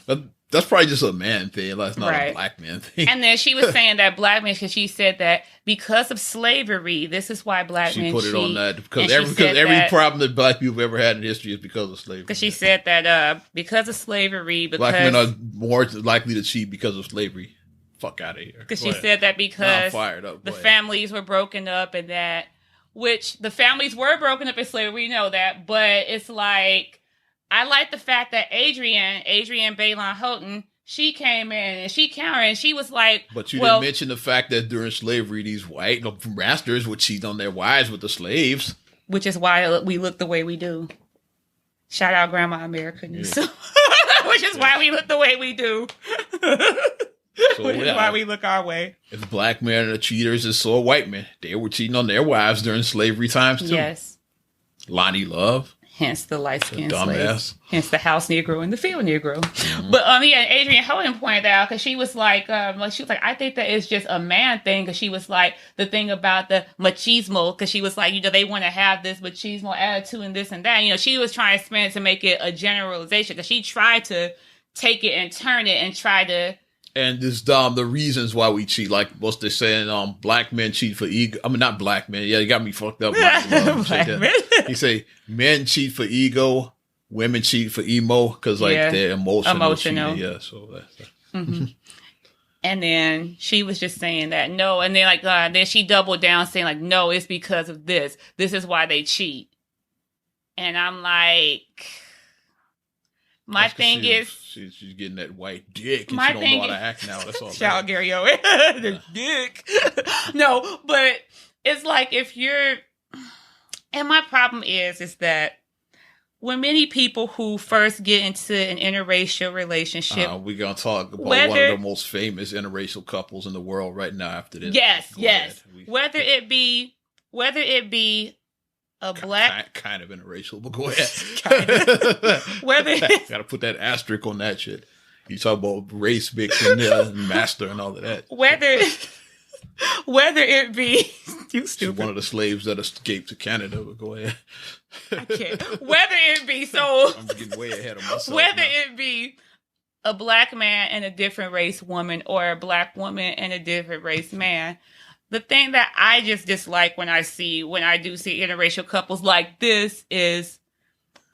But that's probably just a man thing. That's not Right. a black man thing. And then she was saying that black men, because she said that because of slavery, this is why black She men put it cheat. on that And because she said every that- problem that black people have ever had in history is because of slavery. Because she said that because of slavery, black men because are more likely to cheat because of slavery. Fuck out of here. because Go she ahead. said that Now I'm because fired up. the Go ahead. families were broken up and that, which the families were broken up in slavery, we know that, but it's like, I like the fact that Adrienne Baylon Houghton, she came in and she countered and she was like, But you well, didn't mention the fact that during slavery, these white masters would cheat on their wives with the slaves. which is why we look the way we do. Shout out Grandma America. Yeah. Which is why we look the way we do. So, Which is yeah. why we look our way. If black men are cheaters, and so are white men. They were cheating on their wives during slavery times too. Yes. Lonnie Love, Hence the light-skinned dumbass. slaves. Hence the house Negro and the field Negro. Mm-hmm. But Adrienne Houghton pointed out because she was like, I think that it's just a man thing. Because she was like, the thing about the machismo. Because she was like, they want to have this machismo attitude and this and that. She was trying to spin it to make it a generalization. Because she tried to take it and turn it and try to. and this the reasons why we cheat, like what's they saying? Black men cheat for ego. I mean, not black men. Yeah, you got me fucked up. Black men. He say men cheat for ego, women cheat for emo because they're emotional. Emotional. Yeah, so that's. Mm-hmm. And then she was just saying that no, and then then she doubled down saying like no, it's because of this. This is why they cheat. And I'm like, my That's 'cause thing is, she's getting that white dick, and my she don't thing know how to is- act now. That's all. shout out Gary Owen, the dick. No, but it's like if you're, and my problem is that when many people who first get into an interracial relationship, we're gonna talk about one whether- of the most famous interracial couples in the world right now. After this, yes, Go yes, ahead. whether it be a black, kind of interracial, but go ahead. whether Got to put that asterisk on that shit. You talk about race mixing, master, and all of that. whether it be you She's stupid. one of the slaves that escaped to Canada. But go ahead. I can't. Whether it be so. I'm getting way ahead of myself. Whether now. it be a black man and a different race woman or a black woman and a different race man, the thing that I just dislike when I do see interracial couples like this is,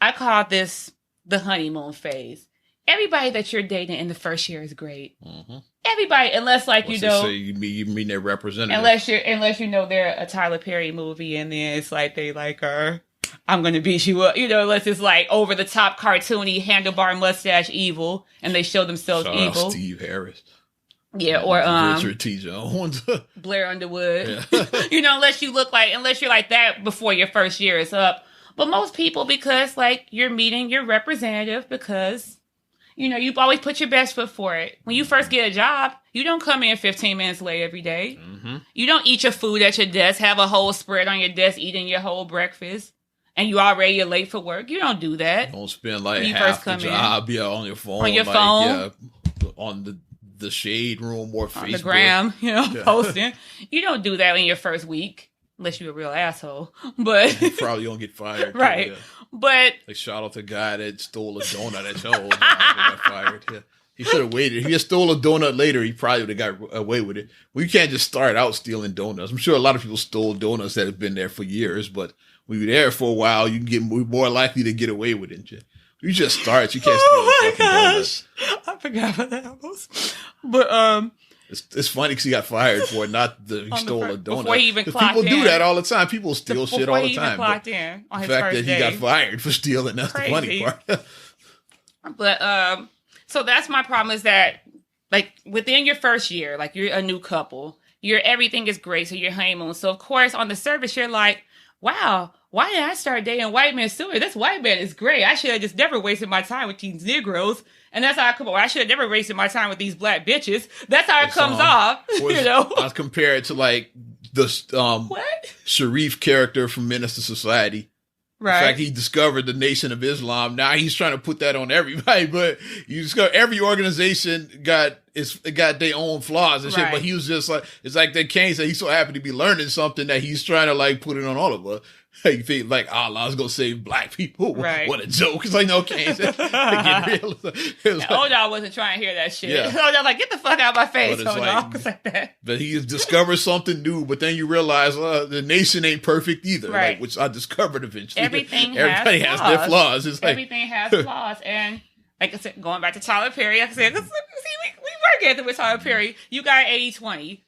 I call this the honeymoon phase. Everybody that you're dating in the first year is great. Mm-hmm. Everybody, unless like What's you it know, say? You mean their representative? unless you know they're a Tyler Perry movie and then it's like they like are. I'm gonna beat you up, unless it's like over the top cartoony handlebar mustache evil, and they show themselves Shout out evil. Steve Harris. Yeah, or Richard T. Jones. Blair Underwood. Yeah. Unless you're like that before your first year is up. But most people, because like you're meeting your representative, because you always put your best foot for it. When you first get a job, you don't come in 15 minutes late every day. Mm-hmm. You don't eat your food at your desk, have a whole spread on your desk, eating your whole breakfast, and you already late for work. You don't do that. Don't spend like When you half first the come in. job on your phone. On your phone. Yeah, on the shade room or On Facebook. the gram, Yeah. posting. You don't do that in your first week. unless you're a real asshole. But Probably don't get fired. right. Yeah. But Like shout out to the guy that stole a donut at your old job and got fired. Yeah. He should have waited. If he had stole a donut later, he probably would have got away with it. We can't just start out stealing donuts. I'm sure a lot of people stole donuts that have been there for years, but when you're there for a while, you can get more likely to get away with it. You just start. You can't steal a fucking donut. I forgot about that almost. But It's funny because he got fired for it, not the he On the stole a first- donut. before he even 'Cause clocked people do in. that all the time. People steal shit before all he the even time. clocked But in on the his fact first that he day. got fired for stealing, that's the funny Crazy. part. But so that's my problem is that like within your first year, like you're a new couple, everything is great, so your honeymoon. So of course on the surface you're like, wow, why did I start dating white men sooner? This white man is great. I should have just never wasted my time with these Negroes. And that's how I come off. I should have never wasted my time with these black bitches. That's how it comes off. You know? I was compared to like the What? Sharif character from Menace to Society. Right. In fact, he discovered the Nation of Islam. Now he's trying to put that on everybody, but you discover every organization got their own flaws and shit. Right. But he was just like, it's like that Kane said, he's so happy to be learning something that he's trying to like put it on all of us. You think like Allah's gonna save black people? Right. What a joke! It's like no, Kane said, get real. It was like- Oda wasn't trying to hear that shit. Yeah. Oda like, get the fuck out of my face, But it's Oda. like- It's like that. But he discovers something new, but then you realize the nation ain't perfect either, Right. like, which I discovered eventually. Everything Everybody has has their flaws. flaws. It's like, Everything has flaws. And like I said, going back to Tyler Perry, like I said, 'cause, see, we work at it with Tyler Perry. You got 80-20.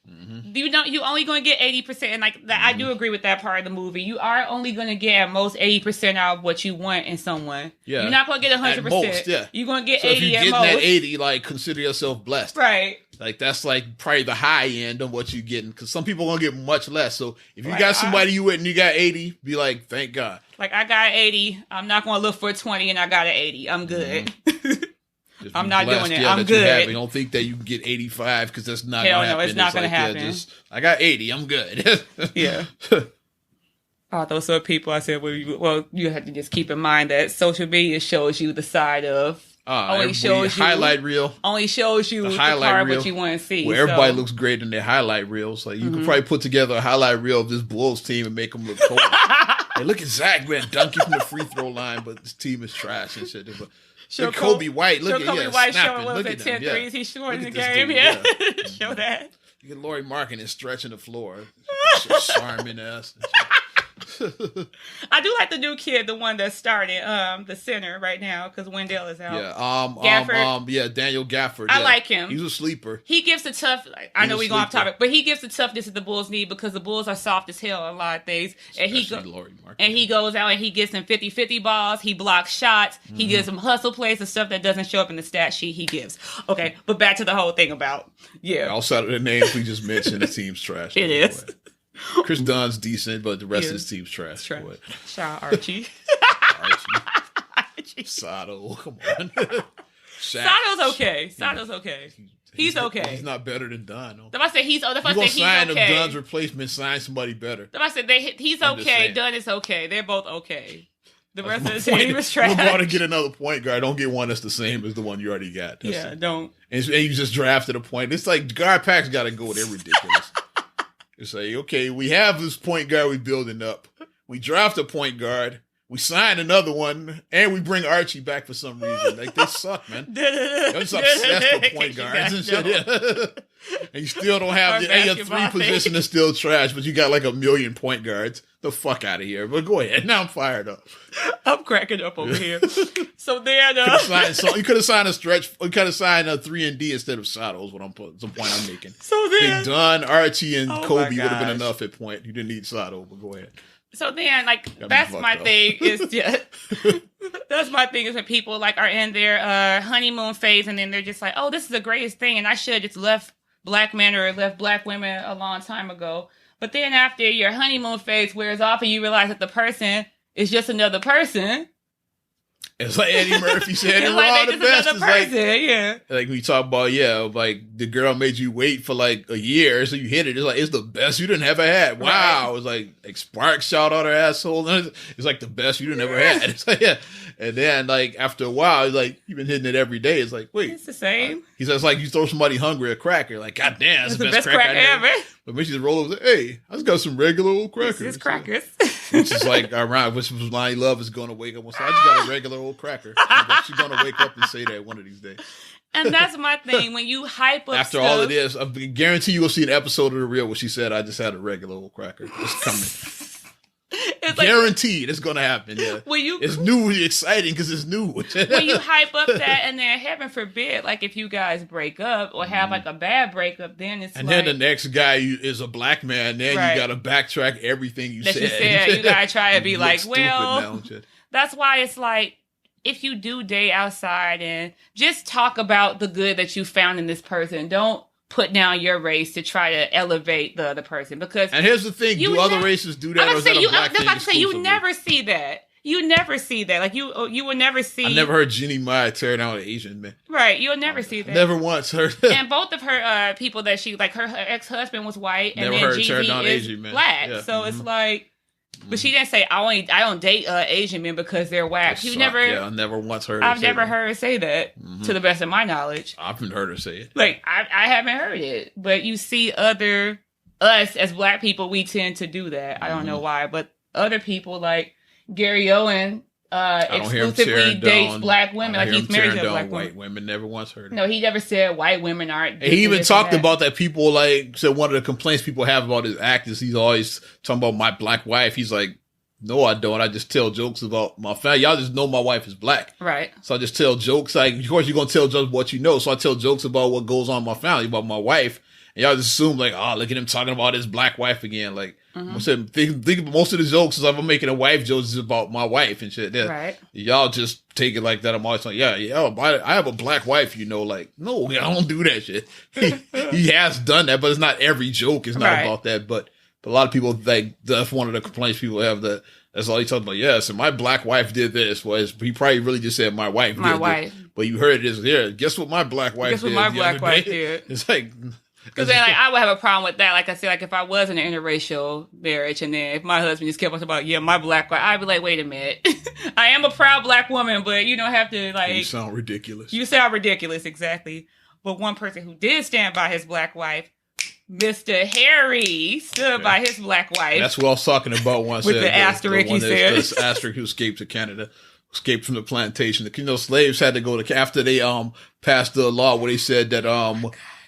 You only going to get 80%. And like that, I do agree with that part of the movie. You are only going to get at most 80% out of what you want in someone. Yeah. You're not going to get 100%. At most, yeah. You're going to get so if 80 you're at getting most. that 80, like, consider yourself blessed. Right. Like, that's like probably the high end of what you're getting, because some people are going to get much less. So if you Right. got somebody you with and you got 80, be like, thank God. Like I got 80. I'm not going to look for 20 and I got an 80. I'm good. Just I'm be not blessed, doing it. yeah, I'm that you good. have it. Don't think that you can get 85 because that's not Hell going to no, happen. it's not gonna like, yeah, happen. I got 80. I'm good. Yeah. Those are people I said, well, you have to just keep in mind that social media shows you the side of only shows you highlight reel. only shows you the highlight part reel what you want to see. where everybody looks great in their highlight reels. Like you could probably put together a highlight reel of this Bulls team and make them look cool. Hey, look at Zach, man, dunking from the free throw line, but this team is trash and shit. But Show look, Kobe White, look at Kobe White snapping. showing what Look was at it, them, 10 yeah. threes he scored in the Look at this game. dude, Yeah. Show that. You get Laurie Markkinen stretching the floor, charming ass. I do like the new kid, the one that's starting, the center right now, because Wendell is out. Yeah, Gafford. Daniel Gafford. I yeah. like him. He's a sleeper. He gives the tough. I know He's we a going off sleeper. topic, but he gives the toughness that the Bulls need because the Bulls are soft as hell on a lot of things. And Especially Laurie Markkinen. and he goes out and he gets them 50-50 balls. He blocks shots. He gives them hustle plays, the stuff that doesn't show up in the stat sheet. He gives. Okay, but back to the whole thing about Outside of the names we just mentioned, the team's trash. It is. Chris Dunn's decent, but the rest He of is. his team's trash. Trash. But Shout out Archie. Archie, Sato, come on. Shaq. Sato's okay. Sato's okay. He's okay. He's not better than Dunn. If I say he's, if I You gonna say sign he's if okay. Dunn's replacement, sign somebody better. If I said he's I'm just okay, saying. Dunn is okay. They're both okay. The rest My of the point team is, is We're about to trash. get another point guard. Don't get one that's the same as the one you already got. That's Yeah, it. don't. And you just drafted a point. It's like guard packs got to go. They're ridiculous. It's like, okay, we have this point guard we building up. We draft a point guard. We sign another one, and we bring Archie back for some reason. Like, they suck, man. They're just obsessed with point guards and shit. Yeah. And you still don't have Our your basketball three position is still trash, but you got like 1 million point guards. The fuck out of here. But go ahead. Now I'm fired up. I'm cracking up over here. So then, You could have signed a stretch. You could have signed a 3-and-D instead of Sato. Is what I'm putting. The point I'm making. so then, Big Dunn, Archie, and Oh my Kobe would have been gosh. enough at point. You didn't need Sato, but go ahead. So then, like, me that's fucked my up. thing is, yeah, that's my thing is when people, like, are in their honeymoon phase and then they're just like, oh, this is the greatest thing and I should have just left black men or left black women a long time ago. But then after your honeymoon phase wears off and you realize that the person is just another person, It's like Eddie Murphy said, It's "We're like all they the just best." another It's person. Yeah. like we talk about, like the girl made you wait for like a year, so you hit it. It's like it's the best you done ever had. Wow, Right. it's like Sparks shout out her asshole. It's like the best you done ever had. It's like, yeah, and then like after a while, it's like you've been hitting it every day. It's like wait, It's the same. he says like you throw somebody hungry a cracker, like God damn, It's that's the best cracker I never. ever. But when she just roll over, like, hey, I just got some regular old crackers. This is crackers. Which is like around, which was Lonnie Love is going to wake up and say, I just got a regular old cracker. She's going to wake up and say that one of these days. And that's my thing. When you hype up After stuff, all of this, I guarantee you will see an episode of The Real where she said, I just had a regular old cracker. It's coming. it's like Guaranteed it's going to happen. Yeah. when you It's new, exciting because it's new. when you hype up that, and then heaven forbid, like if you guys break up or have like a bad breakup, then it's And like, then the next guy is a black man. Then Right. you got to backtrack everything you that said. you said. You gotta try to be You like, look stupid well, now and shit. that's why it's like, if you do date outside and just talk about the good that you found in this person, don't put down your race to try to elevate the other person, because And here's the thing: You do other never- races do I'm that, or gonna is say that a you. black That's thing? like I say you exclusively? never see that. You never see that. Like you will never see. I never heard Jeannie Mai tear down an Asian man. Right, you'll never see that. Never once heard. And both of her people that she like, her ex-husband was white, and Never then heard tear Jeezy down is Asian men. black. Yeah. So it's like, but she didn't say I don't date Asian men because they're whack. You Suck. never. Yeah, I never once heard. her I've say never that. heard her say that, to the best of my knowledge. I haven't heard her say it. Like I haven't heard it, but you see us as black people, we tend to do that. I don't know why, but other people like Gary Owen I don't hear him exclusively tearing dates down. black I women. don't Like hear he's him married tearing to a down black white woman. women. Never once heard it. No, he never said white women aren't. And he even this talked and that. about that. People like said one of the complaints people have about his act is he's always talking about my black wife. He's like, no, I don't. I just tell jokes about my family. Y'all just know my wife is black. Right. So I just tell jokes. Like, of course, you're going to tell jokes what you know. So I tell jokes about what goes on in my family, about my wife. And y'all just assume, like, oh, look at him talking about his black wife again. Like, I said, think most of the jokes is if I'm making a wife jokes is about my wife and shit. Yeah. Right. Y'all just take it like that. I'm always like, yeah, I have a black wife, like, no, I don't do that shit. He has done that, but it's not every joke. It's not Right. about that. But a lot of people, like, that's one of the complaints people have that. That's all he talking about. Yes, and my black wife did this. Was he probably really just said my wife? My did wife. This. But you heard it is here. Guess what my black wife Guess what did? my the black other wife day? did? It's like, Because then, like, I would have a problem with that. Like I said, like if I was in an interracial marriage, and then if my husband just kept on talking about, yeah, my black wife, I'd be like, wait a minute, I am a proud black woman, but you don't have to like. you sound ridiculous. You sound ridiculous, exactly. But one person who did stand by his black wife, Mr. Harry, stood by his black wife. That's what I was talking about once. With the asterisk, he said. This asterisk who escaped to Canada, escaped from the plantation. Slaves had to go to after they passed the law where they said that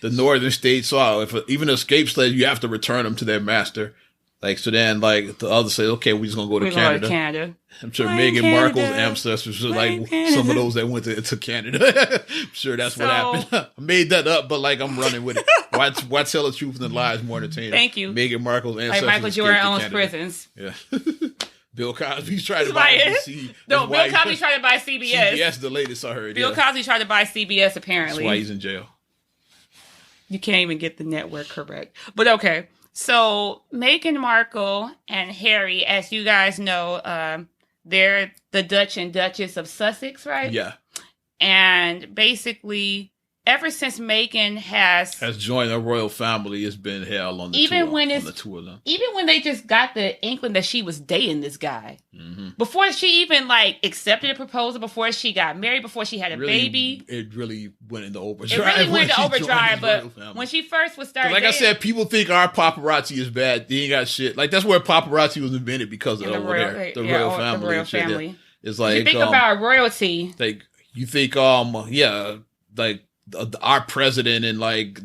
the northern states if even escaped slaves, you have to return them to their master. Like so, then like the others say, okay, we're just gonna go to We're Canada. going to Canada. I'm sure Blame Meghan Canada. Markle's ancestors were like Blame Canada. some of those that went to Canada. I'm sure that's what happened. I made that up, but like I'm running with it. Why tell the truth and the lies more entertaining? Thank you. Meghan Markle's Like ancestors. Michael escaped Jordan to owns Canada. prisons. Yeah. Bill Cosby's trying to buy Right. NBC. No, That's why Bill Cosby tried to buy CBS. CBS, the latest I heard. Bill yeah. Cosby tried to buy CBS, That's apparently. why he's in jail. You can't even get the network correct. But okay. So Meghan Markle and Harry, as you guys know, they're the Dutch and Duchess of Sussex, right? Yeah. And basically, ever since Meghan has joined the royal family, it's been hell on the Even tour. when on it's- the tour, though. even when they just got the inkling that she was dating this guy, Mm-hmm. before she even like accepted a proposal, before she got married, before she had a baby, It really went into overdrive. it really when went to she joined overdrive. the But royal family. when she first was started, Like I said, people think our paparazzi is bad. They ain't got shit. Like that's where paparazzi was invented because of the over royal, there. The yeah, royal or family. the royal and shit, yeah. family. It's You like think about royalty. like you think like our president and like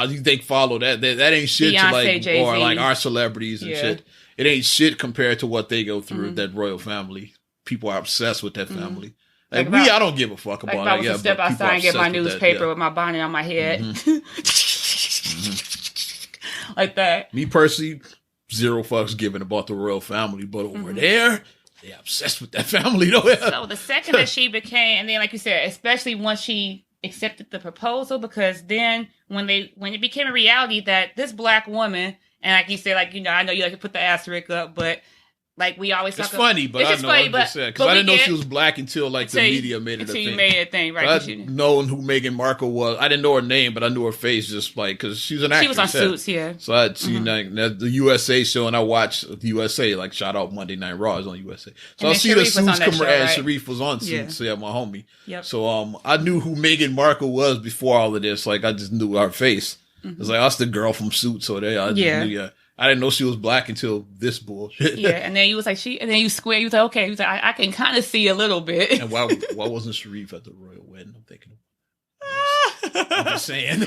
you think follow that ain't shit Beyonce, to like Jay-Z. or like our celebrities and Yeah. shit. It ain't shit compared to what they go through. That royal family. People are obsessed with that family. Like Like I don't give a fuck Like about if I it. was Yeah, to step but people outside and get my obsessed with that, newspaper yeah. Mm-hmm. with my bonnet on my head. Like that. Me personally, zero fucks given about the royal family, but over there, they're obsessed with that family though. So the second that she became, and then like you said, especially once she accepted the proposal, because then when it became a reality that this black woman, and like you said, like, I know you like to put the asterisk up, but Like we always It's talk funny, but it's I just know funny, I'm but just saying because but I we didn't know get- she was black until like the until you- media made it a until you thing. made it a thing, right? So 'cause I you- knowing who Meghan Markle was, I didn't know her name, but I knew her face just like because she was an actress. She was on yeah. Suits, yeah. So I'd seen like, the USA show, and I watched the USA. Like shout out Monday Night Raw is on USA. So And I see then the Sharif was on Suits that commercial. show, And right? Sharif was on Yeah. Suits. Yeah, my homie. Yep. So I knew who Meghan Markle was before all of this. Like I just knew her face. It's like that's the girl from Suits. So there, I just Yeah. knew. Yeah, I didn't know she was black until this bullshit. Yeah, and then you was like and then you square. You was like, okay. You was like, I can kind of see a little bit. And why wasn't Sharif at the royal wedding? I'm thinking. I'm just saying.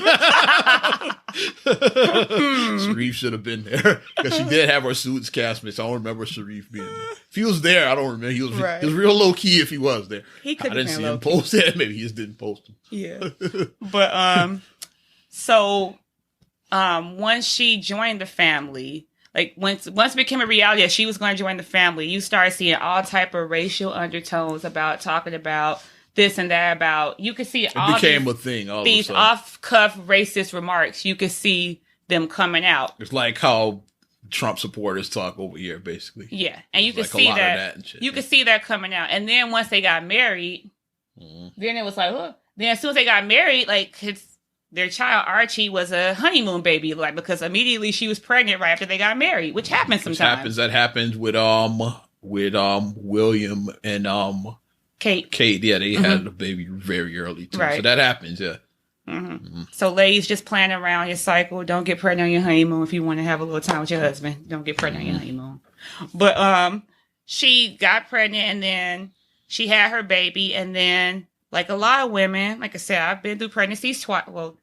Sharif should have been there because she did have her Suits castmates. I don't remember Sharif being there. If he was there, I don't remember. He was real low key if he was there. He could I have didn't been see him low-key. post it. Maybe he just didn't post him. Yeah. But so once she joined the family, like once it became a reality that she was going to join the family, you start seeing all type of racial undertones about talking about this and that about you could see It all became a thing. All these of a sudden. off-cuff racist remarks. You could see them coming out. It's like how Trump supporters talk over here, basically. Yeah, and you could Like a see lot of that. that and shit, You yeah. could see that coming out. And then once they got married, then it was like, oh. Then as soon as they got married, like their child Archie was a honeymoon baby, like because immediately she was pregnant right after they got married, which happens sometimes. That happens with William and Kate. Kate. Yeah, they had a baby very early too. Right. So that happens. Yeah. So ladies, just plan around your cycle. Don't get pregnant on your honeymoon if you want to have a little time with your husband. Don't get pregnant on your honeymoon. But she got pregnant and then she had her baby, and then like a lot of women, like I said, I've been through pregnancies twice. Well,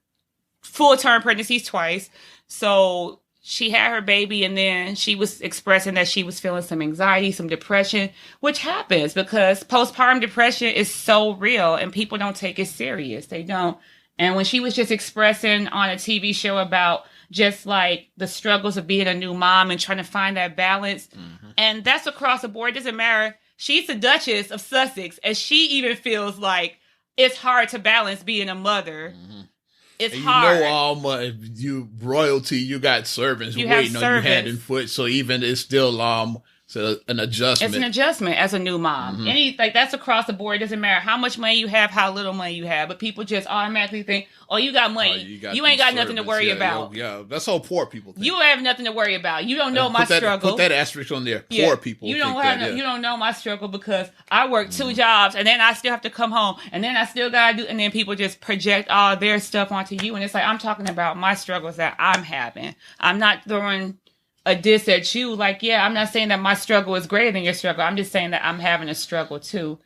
full-term pregnancies twice. So she had her baby, and then she was expressing that she was feeling some anxiety, some depression, which happens because postpartum depression is so real and people don't take it serious. They don't. And when she was just expressing on a TV show about just like the struggles of being a new mom and trying to find that balance, and that's across the board. It doesn't matter. She's the Duchess of Sussex, and she even feels like it's hard to balance being a mother. It's And hard. if you royalty, you got servants You have waiting on you hand servants. and foot. So even it's still an adjustment. It's an adjustment as a new mom. That's across the board. It doesn't matter how much money you have, how little money you have, but people just automatically think, oh, you got money. You ain't got nothing to worry about. Yeah, that's how poor people think. You have nothing to worry about. You don't know my struggle. Put that asterisk on there. Yeah. Poor people. You don't think have that, you don't know my struggle because I work 2 jobs and then I still have to come home and then I still gotta do, and then people just project all their stuff onto you, and it's like I'm talking about my struggles that I'm having. I'm not throwing a diss at you. Like, yeah, I'm not saying that my struggle is greater than your struggle. I'm just saying that I'm having a struggle too.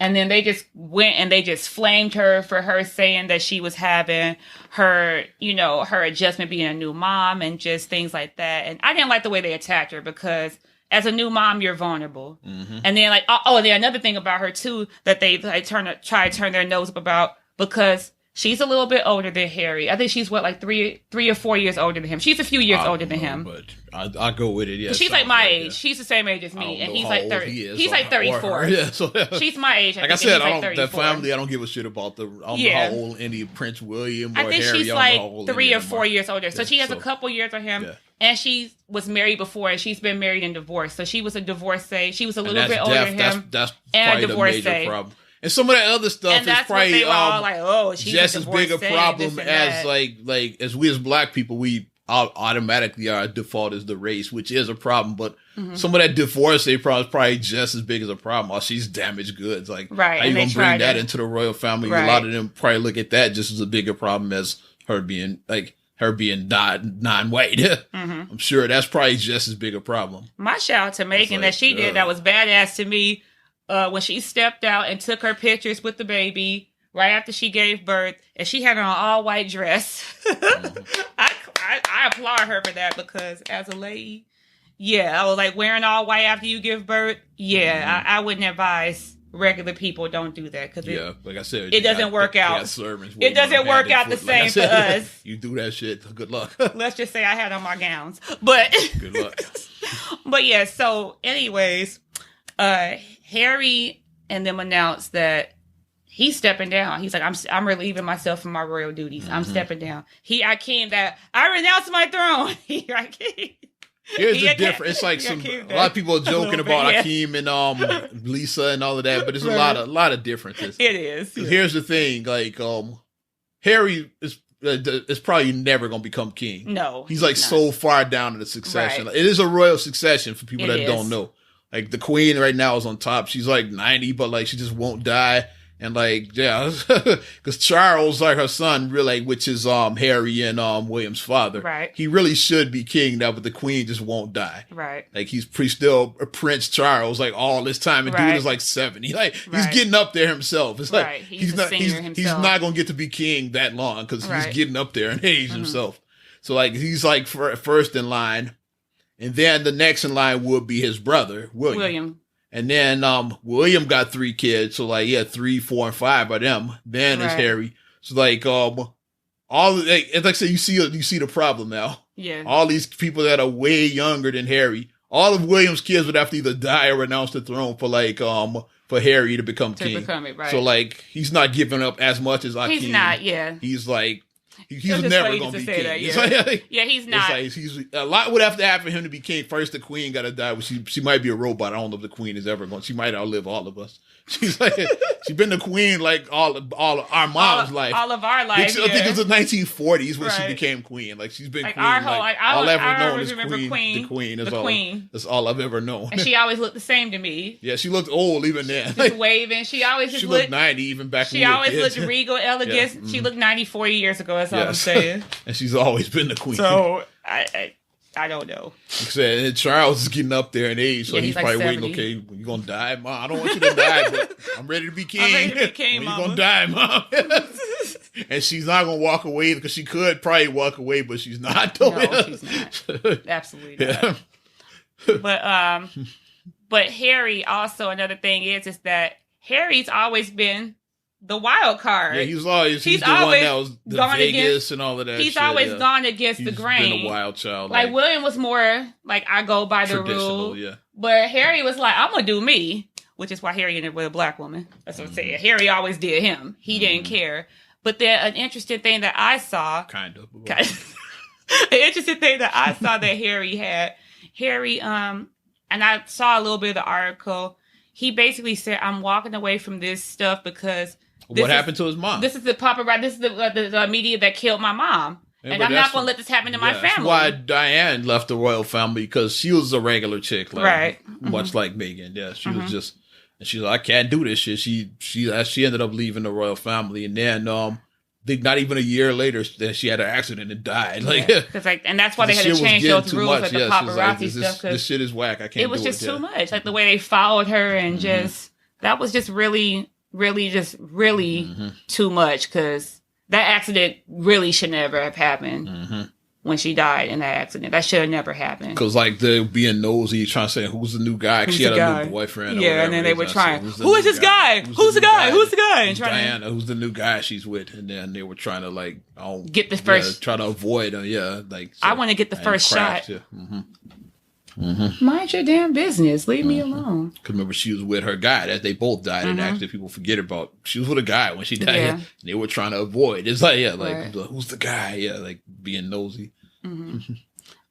And then they just went and they just flamed her for her saying that she was having her, her adjustment being a new mom and just things like that. And I didn't like the way they attacked her because as a new mom, you're vulnerable. And then then another thing about her too, that they try to turn their nose up about, because she's a little bit older than Harry. I think she's like 3 or 4 years older than him. She's a few years older than him. But I go with it. Yeah, She's like my age. She's the same age as me, and he's like 30. He's like 34. Yeah, so She's my age. like I said, I that family. I don't give a shit about I don't know how old any Prince William or I think Harry. she's like 3 or 4 years older. So she has a couple years on him. Yeah. And she was married before, and she's been married and divorced. So she was a divorcee. She was a And little bit older than him. That's and probably a the major divorcee. problem. And some of that other stuff And is that's what probably they were all like, oh, she's just a as big a divorcee, problem this and as that. like as we as black people, we automatically our default is the race, which is a problem. But some of that divorcee problem is probably just as big as a problem. Oh, she's damaged goods. Like, Right, how you and they gonna bring try that to- into the royal family? Right. A lot of them probably look at that just as a bigger problem as her being non-white. I'm sure that's probably just as big a problem. My shout out to Megan like, that she did that was badass to me when she stepped out and took her pictures with the baby right after she gave birth, and she had on an all-white dress. I applaud her for that because as a lady, I was like wearing all white after you give birth. I wouldn't advise regular people don't do that because like I said, it doesn't work out. It doesn't work out the same for us. You do that shit. Good luck. Let's just say I had on my gowns, but Good luck. But yeah, so anyways, Harry and them announced that he's stepping down. He's like, I'm relieving myself from my royal duties. I'm stepping down. I renounced my throne. Here's the Yeah, difference. It's like yeah, some Akeem a lot of people are joking little bit, about yeah. Akeem and Lisa and all of that, but there's Right. a lot of differences. It is. Here's the thing, like Harry is probably never gonna become king. No. He's like not. so far down in the succession. Right. It is a royal succession for people It that is. don't know. Like the queen right now is on top. She's like 90, but like she just won't die. And like, yeah, because Charles, like her son, really, which is Harry and William's father, Right. he really should be king now, but the queen just won't die. Right. Like he's still a Prince Charles, like all this time, and Right. dude is like 70. Like he's Right. getting up there himself. It's like Right. He's a not singer he's himself. not gonna get to be king that long because Right. he's getting up there in age himself. So like he's like first in line, and then the next in line would be his brother William. And then William got 3 kids, so like 3, 4, and 5 of them. Then it's Right. Harry. So like all like I said, you see the problem now. Yeah. All these people that are way younger than Harry, all of William's kids would have to either die or renounce the throne for like for Harry to become To king. become it, right. So like he's not giving up as much as Akeem. He's not, yeah. He's like he's That's just never funny gonna to be say king. that, It's yeah. like- Yeah, he's not. It's like he's a lot would have to happen for him to be king. First, the queen got to die. But she might be a robot. I don't know if the queen is ever going. She might outlive all of us. She's like she's been the queen like all of our mom's life. All of our life. I think it was the 1940s when she Right. became queen. Like she's been Like queen. our whole, like, I all I've ever known always is remember queen. The queen is the all. queen. That's all I've ever known. And she always looked the same to me. Yeah, she looked old even then. Just waving. She always just she looked looked. 90 even back when She we were always kids. looked regal, elegant. Yeah. She looked 90, 40 years ago. That's all I'm Yes. saying. And she's always been the queen. So I don't know. Like I said, and Charles is getting up there in age, so Yeah, he's he's like probably 70. waiting. Okay, when you gonna die, Mom? I don't want you to die, but I'm ready to be king. ready to be king, when you Mama. gonna die, Mom? And she's not gonna walk away because she could probably walk away, but she's not. Though. No, she's not. Absolutely not. Yeah. But Harry also, another thing is that Harry's always been the wild card. Yeah, he's always He's the one always that was the gone Vegas against- and all of that. He's shit, always yeah. gone against He's the grain. been a wild child, Like William was more like I go by the traditional, rule, yeah. but Harry was like I'm gonna do me, which is why Harry ended with a black woman. That's what I'm saying. Harry always did him. He didn't care. But then an interesting thing that I saw, Kind of. an interesting thing that I saw that Harry, and I saw a little bit of the article. He basically said, "I'm walking away from this stuff because." What happened to his mom? This is the paparazzi. This is the media that killed my mom, Yeah, and but I'm not that's- going to let this happen to my That's family. why Diane left the royal family because she was a regular chick, like, Right. much like Meghan. Yeah, she was just, and she's like, I can't do this shit. She ended up leaving the royal family, and then I think not even a year later, then she had an accident and died. Like, Cause and that's why they this had to shit was change getting those too rules much. like the Yeah, she was like, paparazzi this stuff. this shit is whack. I can't. It was do just it. too much. Like the way they followed her and just that was just really too much. Because that accident really should never have happened when she died in that accident. That should have never happened. Because like they're being nosy, trying to say who's the new guy. 'Cause Who's she had the a guy? new boyfriend. or Yeah, and whatever then it they is. were I said, trying, "Who's who is this guy? Who's the guy? Who's the guy? And Who's trying to- Diana? Who's the new guy she's with? And then they were trying to like Get the first- try to avoid her. Yeah, like I want to get the and first crash, shot. Yeah. Mind your damn business. Leave me alone. Cause remember she was with her guy that they both died, and actually people forget about. She was with a guy when she died. Yeah. And they were trying to avoid. It's like Right. who's the guy? Yeah, like being nosy.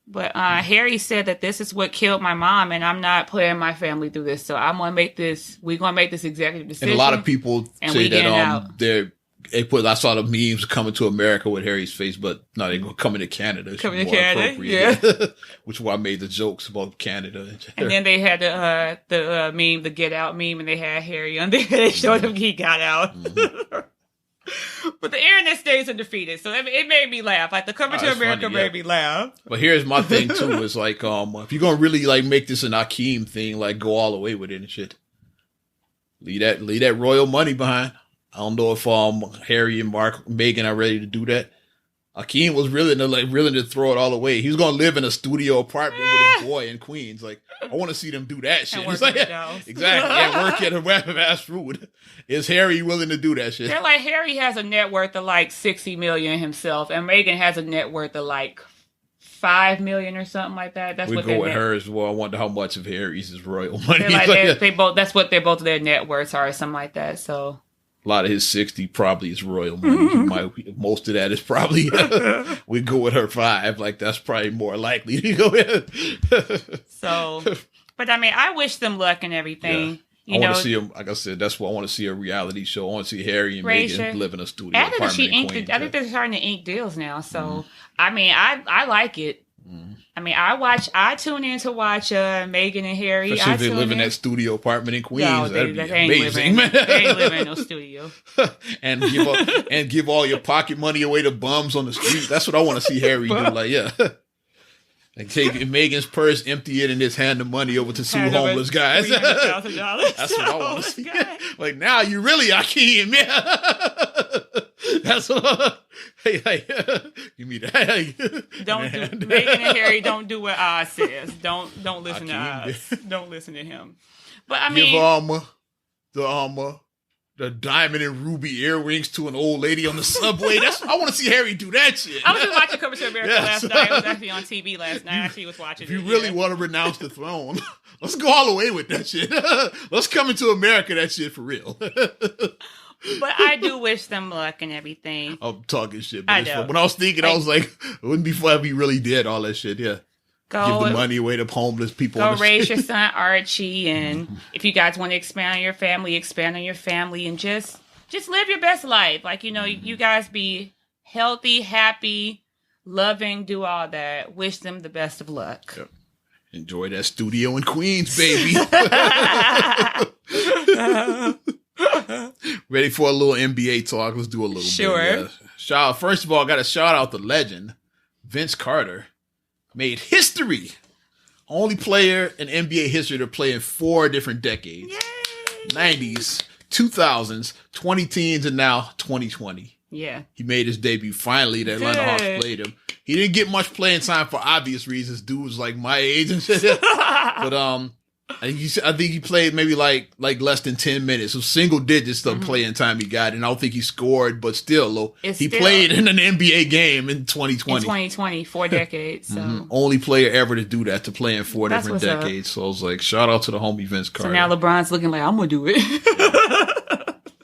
But Harry said that this is what killed my mom, and I'm not putting my family through this. So I'm gonna make this. We're gonna make this executive decision. And a lot of people And say we that getting out. they put. I saw the memes coming to America with Harry's face, but no, they're coming to Canada. It's Coming to more Canada, appropriate. Which is why I made the jokes about Canada. And then they had the meme, the Get Out meme, and they had Harry on there. They showed him he got out. But the internet stays undefeated, so it made me laugh. Like the Coming to it's America funny, yeah. made me laugh. But here's my thing too: is like, if you're gonna really like make this an Akeem thing, like go all the way with it and shit. Leave that royal money behind. I don't know if Harry and Meghan are ready to do that. Akeem was willing to throw it all away. He was gonna live in a studio apartment with his boy in Queens. Like, I want to see them do that shit. And work It's like, at McDonald's. exactly. And work at a rapid fast food. Is Harry willing to do that shit? They're like Harry has a net worth of like 60 million himself, and Meghan has a net worth of like 5 million or something like that. That's We what go their with net- her as well. I wonder how much of Harry's is royal money. They're like It's like, they both. That's what their both of their net worths are, or something like that. So A lot of his 60 probably is royal money. Most of that is probably we go with her 5. Like that's probably more likely to go in. So, but I mean, I wish them luck and everything. I want to see him. Like I said, that's why I want to see a reality show. I want to see Harry and Meghan live in a studio apartment in Queens. I think they're starting to ink deals now. So, I mean, I like it. I mean, I tune in to watch Meghan and Harry. Especially if they live in that studio apartment in Queens. No, that'd be they amazing. They ain't living in no studio. and give all your pocket money away to bums on the street. That's what I want to see Harry do. Like, yeah. Like take Meghan's purse, empty it, and just hand the money over to two homeless guys. $300,000. That's what I want to see. Like now you really are Akeem, man. That's what. Hey, give me that. Don't do Meghan and Harry. Don't do what Oz says. Don't listen to Oz. Don't listen to him. But I mean, give the diamond and ruby earrings to an old lady on the subway. I want to see Harry do that shit. I was just watching Coming to America last night. It was actually on TV last night. I actually was watching it. If you really want to renounce the throne, let's go all the way with that shit. Let's come into America, that shit for real. But I do wish them luck and everything. I'm talking shit. But when I was thinking, I was like, it wouldn't be fun if he really did all that shit. Yeah. Give the money away to homeless people. Go raise your son Archie, and if you guys want to expand on your family, and just live your best life. Like, you know, you guys be healthy, happy, loving, do all that. Wish them the best of luck. Yep. Enjoy that studio in Queens, baby. Ready for a little NBA talk? Let's do a little bit. Yeah. First of all, I got to shout out the legend, Vince Carter. Made history. Only player in NBA history to play in 4 different decades. Yay! 90s, 2000s, 2010s, and now 2020. Yeah. He made his debut finally. The Atlanta Hawks played him. He didn't get much playing time for obvious reasons. Dude was like my age and shit. But I think he played maybe like less than 10 minutes. So single digits of playing time he got. And I don't think he scored, but still, he played in an NBA game in 2020. In 2020, 4 decades. So. Only player ever to do that, to play in 4 different decades. So I was like, shout out to the homie Vince Carter. So now LeBron's looking like, I'm going to do it.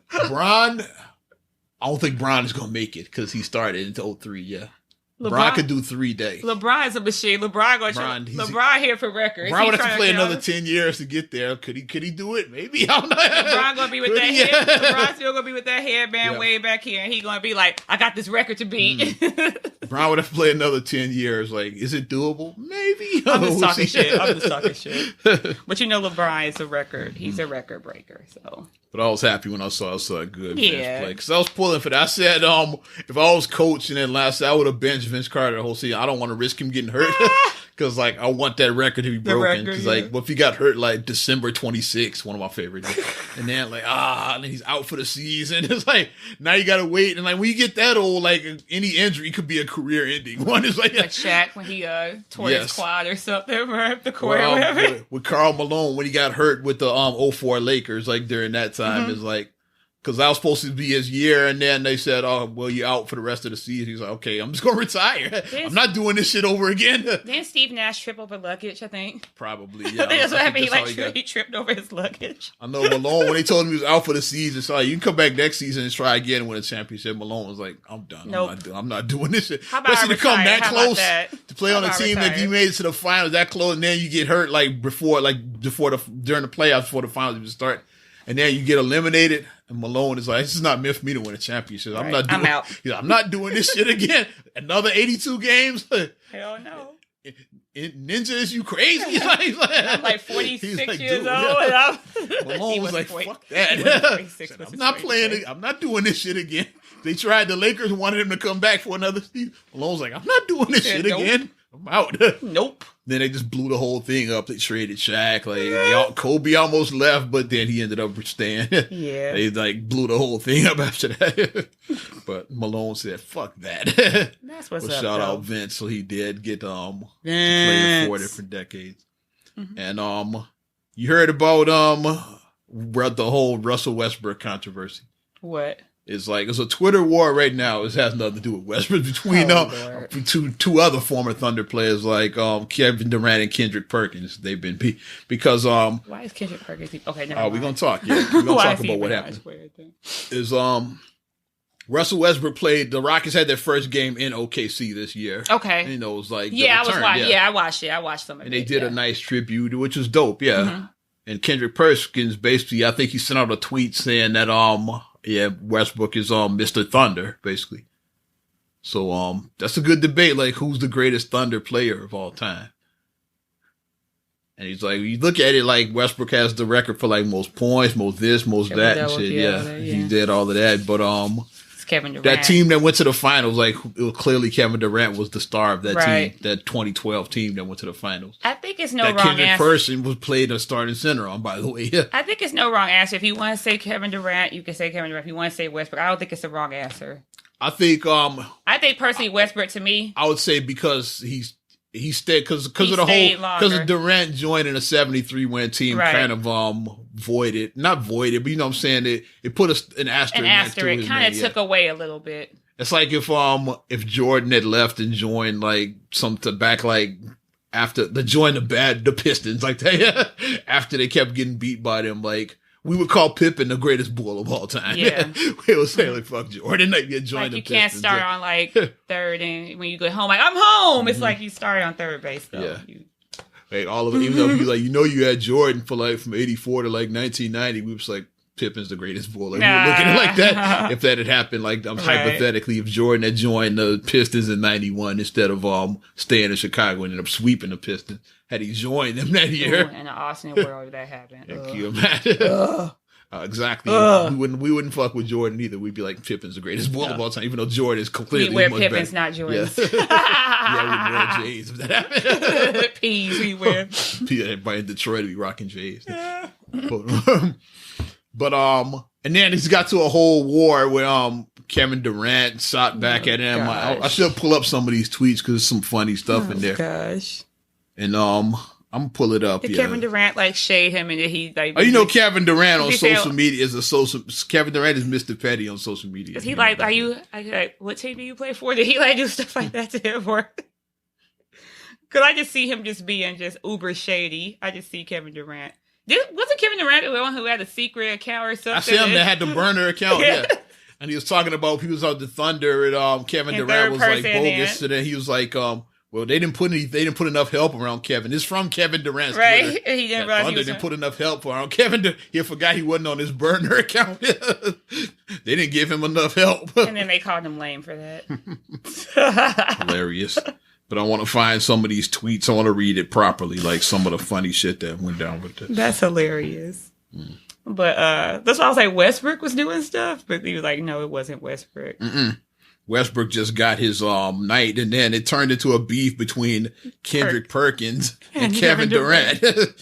LeBron, I don't think Bron is going to make it because he started in 2003, yeah. LeBron could do 3 days. LeBron is a machine. LeBron here for records. LeBron would have to play another 10 years to get there. Could he do it? Maybe. I don't know. LeBron gonna be with that head. LeBron still gonna be with that headband way back here, and he gonna be like, I got this record to beat. LeBron would have to play another 10 years. Like, is it doable? Maybe. I'm just talking shit. But you know, LeBron is a record. He's a record breaker. So. But I was happy when I saw a good Vince play. Because I was pulling for that. I said, if I was coaching in Atlanta, I would have benched Vince Carter the whole season. I don't want to risk him getting hurt. Because, like, I want that record to be broken. Because, like, what if he got hurt, like, December 26th, one of my favorites. And then, like, and then he's out for the season. It's like, now you got to wait. And, like, when you get that old, like, any injury could be a career-ending one. It's like Shaq when he tore his quad or something, right? The court or whatever. With Karl Malone, when he got hurt with the 04 Lakers, like, during that time, it's like, because that was supposed to be his year, and then they said, "Oh, well, you're out for the rest of the season." He's like, "Okay, I'm just gonna retire. I'm not doing this shit over again." Didn't Steve Nash trip over luggage? I think probably. Yeah, I think that's what happened. He tripped over his luggage. I know Malone when they told him he was out for the season. So you can come back next season and try again and win a championship. Malone was like, "I'm done. Nope. I'm not doing this shit." Especially to come that close to play on a team that you made it to the finals that close, and then you get hurt during the playoffs before the finals even start. And then you get eliminated, and Malone is like, "This is not meant for me to win a championship. I'm out. I'm not doing this shit again. Another 82 games. Hell no. Ninja, is you crazy?" I'm like 46 years old. Malone was like, "Fuck that. I'm not playing it. I'm not doing this shit again." They tried. The Lakers wanted him to come back for another season. Malone's like, "I'm not doing this shit again. I'm out." Nope. Then they just blew the whole thing up. They traded Shaq. Kobe almost left, but then he ended up staying. Yeah. They blew the whole thing up after that. But Malone said, "Fuck that." That's what's up. Shout out Vince. So he did get to play in 4 different decades. Mm-hmm. And you heard about the whole Russell Westbrook controversy. What? It's like it's a Twitter war right now. It has nothing to do with Westbrook between Lord. two other former Thunder players like Kevin Durant and Kendrick Perkins. They've been because Why is Kendrick Perkins? Okay, never mind. we're gonna talk. Yeah, we're gonna Why talk is he about what been happened. weird then? Is Russell Westbrook played the Rockets had their first game in OKC this year. Okay. You know, it was like Yeah, I was return, watching. Yeah, I watched it. I watched some of it. and they did yeah. a nice tribute, which was dope. Yeah. And Kendrick Perkins basically, I think he sent out a tweet saying that Westbrook is Mr. Thunder, basically. So that's a good debate, like who's the greatest Thunder player of all time. And he's like, you look at it like Westbrook has the record for like most points, most this, most that, and shit. Yeah, he did all of that. But It's Kevin Durant. that team that went to the finals, like it was clearly Kevin Durant was the star of that Right. team, that 2012 team that went to the finals. I think it's no that wrong Kendrick answer. Person was played a starting center on, by the way. Yeah. I think it's no wrong answer. If you want to say Kevin Durant, you can say Kevin Durant. If you want to say Westbrook, I don't think it's the wrong answer. I think I think personally Westbrook to me. I would say because he stayed because of He the stayed whole because longer. of Durant joining a 73 win team Right. kind of not voided, but you know what I'm saying, it put an asterisk. An next to asterisk his kind of name, took away a little bit. It's like if Jordan had left and joined like back like after the Pistons like that after they kept getting beat by them, like we would call Pippen the greatest bull of all time. Yeah. We would say like fuck Jordan, like you joined Like the you can't Pistons. start on like third, and when you go home, like I'm home. It's like you started on third base though. Yeah. You- Like all of it, even though you had Jordan for like from 84 to like 1990, we was like Pippen's the greatest bull. Like, we were looking at it like that. If that had happened, like Right. hypothetically, if Jordan had joined the Pistons in 91 instead of staying in Chicago and ended up sweeping the Pistons, had he joined them that Ooh, year, in an alternate world that happened. can you imagine? Exactly. Ugh. We wouldn't fuck with Jordan either. We'd be like Pippen's the greatest bull of all time, even though Jordan is We clearly wear much Pippins, better. not Jordans. Yeah, we wear J's if that happened. Peas we wear. Everybody in Detroit be rocking J's. But and then he's got to a whole war where Kevin Durant shot back at him. I should pull up some of these tweets because there's some funny stuff in there. Gosh. And I'm gonna pull it up. Did Yeah. Kevin Durant like shade him and did he like? Oh, you know Kevin Durant on Did he say- social media Kevin Durant is Mr. Petty on social media. Is he like? Are you? Like, what team do you play for? Did he like do stuff like that to him? Or could I just see him just being just uber shady? I just see Kevin Durant. Wasn't Kevin Durant the one who had a secret account or something? I see him that had the burner account. Yeah. Yeah. And he was talking about he was on the Thunder and Kevin And Durant third was like person bogus. And then he was like, well, they didn't put enough help around Kevin. It's from Kevin Durant's Right? Twitter. And he didn't That realize he Thunder was. didn't put enough help around Kevin. He forgot he wasn't on his burner account. They didn't give him enough help. And then they called him lame for that. Hilarious. But I want to find some of these tweets. I want to read it properly, like some of the funny shit that went down with this. That's hilarious. But that's why I was like, Westbrook was doing stuff, but he was like, no, it wasn't Westbrook. Westbrook just got his night, and then it turned into a beef between Kendrick Perkins and Kevin Durant. And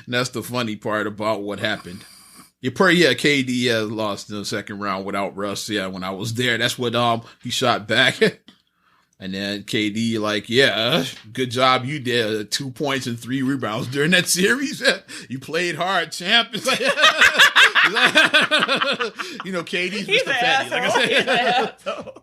that's the funny part about what happened. KD lost in the second round without Russ. Yeah, when I was there, that's what he shot back. And then KD like, yeah, good job you did. 2 points and 3 rebounds during that series. You played hard, champ. It's like, KD's He's Mr. an Petty. Like I asshole. said. He's an asshole.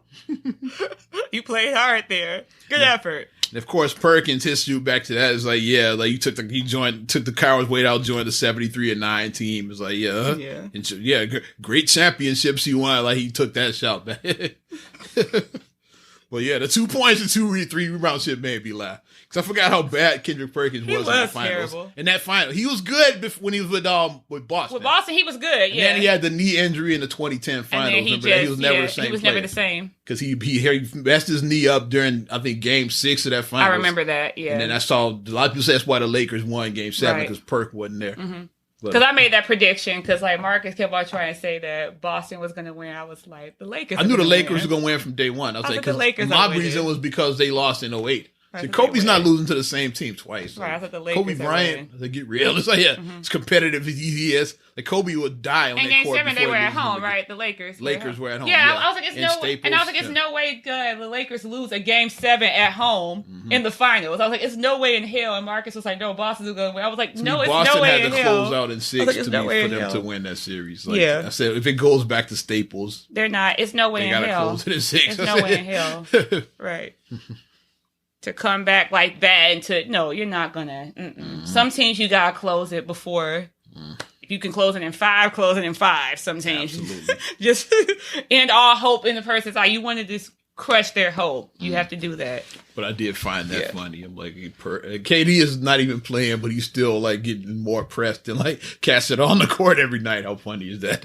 You played hard there. Good effort. And of course, Perkins, his shoot back to that is like, yeah, like took the coward's weight out, joined the 73-9 team. It's like, yeah, Yeah. and great championships he won. Like he took that shot back. Well, yeah, the 2 points and 3 rebounds shit made me laugh because I forgot how bad Kendrick Perkins was in the was finals. terrible. In that final, he was good when he was with Boston. With Boston, he was good. And Yeah. then he had the knee injury in the 2010 and finals. then he Remember that? just, He was never yeah, the same. he was never the same. Because he messed his knee up during, I think, Game 6 of that finals. I remember that. Yeah. And then I saw a lot of people say that's why the Lakers won Game 7 Right. because Perk wasn't there. But- Because I made that prediction because like Marcus kept on trying to say that Boston was going to win. I was like, the Lakers. I knew the Lakers were going to win from day one. I was I like, said the 'cause Lakers my are winning. reason was because they lost in 08. See, Kobe's not losing to the same team twice. Right, I Like, thought the Lakers Kobe are Bryant, winning. they get real. It's like, it's competitive as he is. Like, Kobe would die on And that game court 7, they before were he at loses home, the- right? The Lakers. Lakers were at home. Yeah, I was like, it's In no, Staples, and I was like, it's yeah. no way the Lakers lose a game 7 at home in the finals. I was like, it's no way in hell. And Marcus was like, no, Boston's going to win. I was like, no, it's Boston no way had in to hell. close out in 6 like, it's to no be, way for in them hell. to win that series. Like, Yeah. I said, if it goes back to Staples, They're not. It's no way they in gotta hell. close it in 6. It's no way in hell. Right. To come back like that and to no, you're not gonna. Some teams you gotta close it before. If you can close it in 5, close it in 5. Some teams Absolutely. just end all hope in the person's eye. You want to just crush their hope. You have to do that. But I did find that Yeah. funny. I'm like, KD is not even playing, but he's still like getting more pressed and like cast it on the court every night. How funny is that?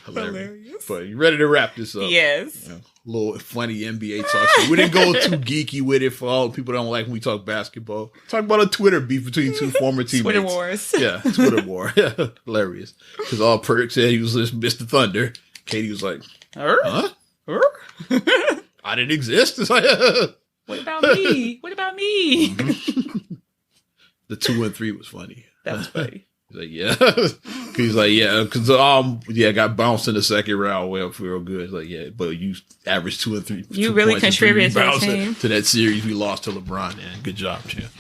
Hilarious. But you ready to wrap this up? Yes. Yeah. A little funny NBA talk. So we didn't go too geeky with it for all the people that don't like when we talk basketball. Talk about a Twitter beef between two former teammates. Twitter wars. Yeah, Twitter war. Hilarious. Because all Perk said he was just Mr. Thunder. Katie was like, huh? I didn't exist. It's like, What about me? What about me? the 2 and 3 was funny. That was funny. He's like, yeah. He's like, yeah, because got bounced in the second round. Well, real good. He's like, yeah, but you averaged 2 and 3. You 2 really points and 3 contributed to the rebounds team. to that series we lost to LeBron. Man, good job, champ.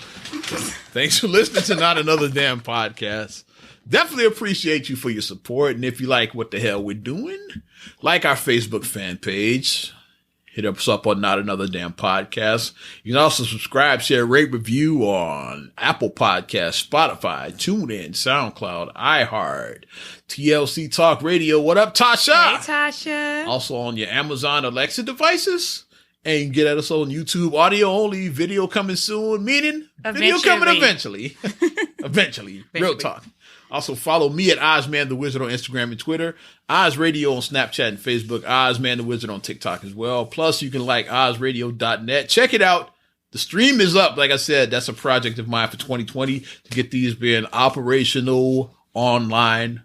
So, thanks for listening to Not Another Damn Podcast. Definitely appreciate you for your support. And if you like what the hell we're doing, like our Facebook fan page. Hit us up on Not Another Damn Podcast. You can also subscribe, share, rate, review on Apple Podcasts, Spotify, TuneIn, SoundCloud, iHeart, TLC Talk Radio. What up, Tasha? Hey, Tasha. Also on your Amazon Alexa devices. And you can get at us on YouTube, audio only, video coming soon, meaning video coming eventually. Eventually. Real talk. Also follow me at Ozman the Wizard on Instagram and Twitter, Oz Radio on Snapchat and Facebook, Ozman the Wizard on TikTok as well. Plus, you can like ozradio.net. Check it out. The stream is up. Like I said, that's a project of mine for 2020 to get these being operational online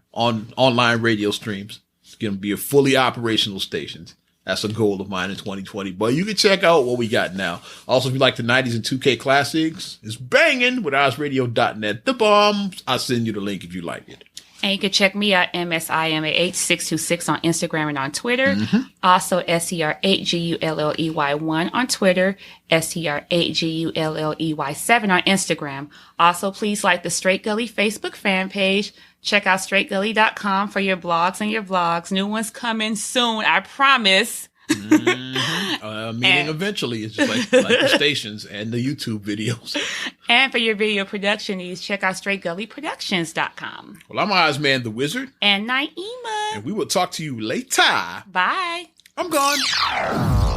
radio streams. It's going to be a fully operational stations. That's a goal of mine in 2020. But you can check out what we got now. Also, if you like the 90s and 2K classics, it's banging with OzRadio.net. The bomb. I'll send you the link if you like it. And you can check me out, MSIMAH626 on Instagram and on Twitter. Also, SCR8GULLEY1 on Twitter, SCR8GULLEY7 on Instagram. Also, please like the Straight Gully Facebook fan page. Check out straightgully.com for your blogs and your vlogs. New ones coming soon, I promise. Meaning eventually. It's just like the stations and the YouTube videos. And for your video production needs, check out straightgullyproductions.com. Well, I'm Ozman the Wizard. And Naima. And we will talk to you later. Bye. I'm gone.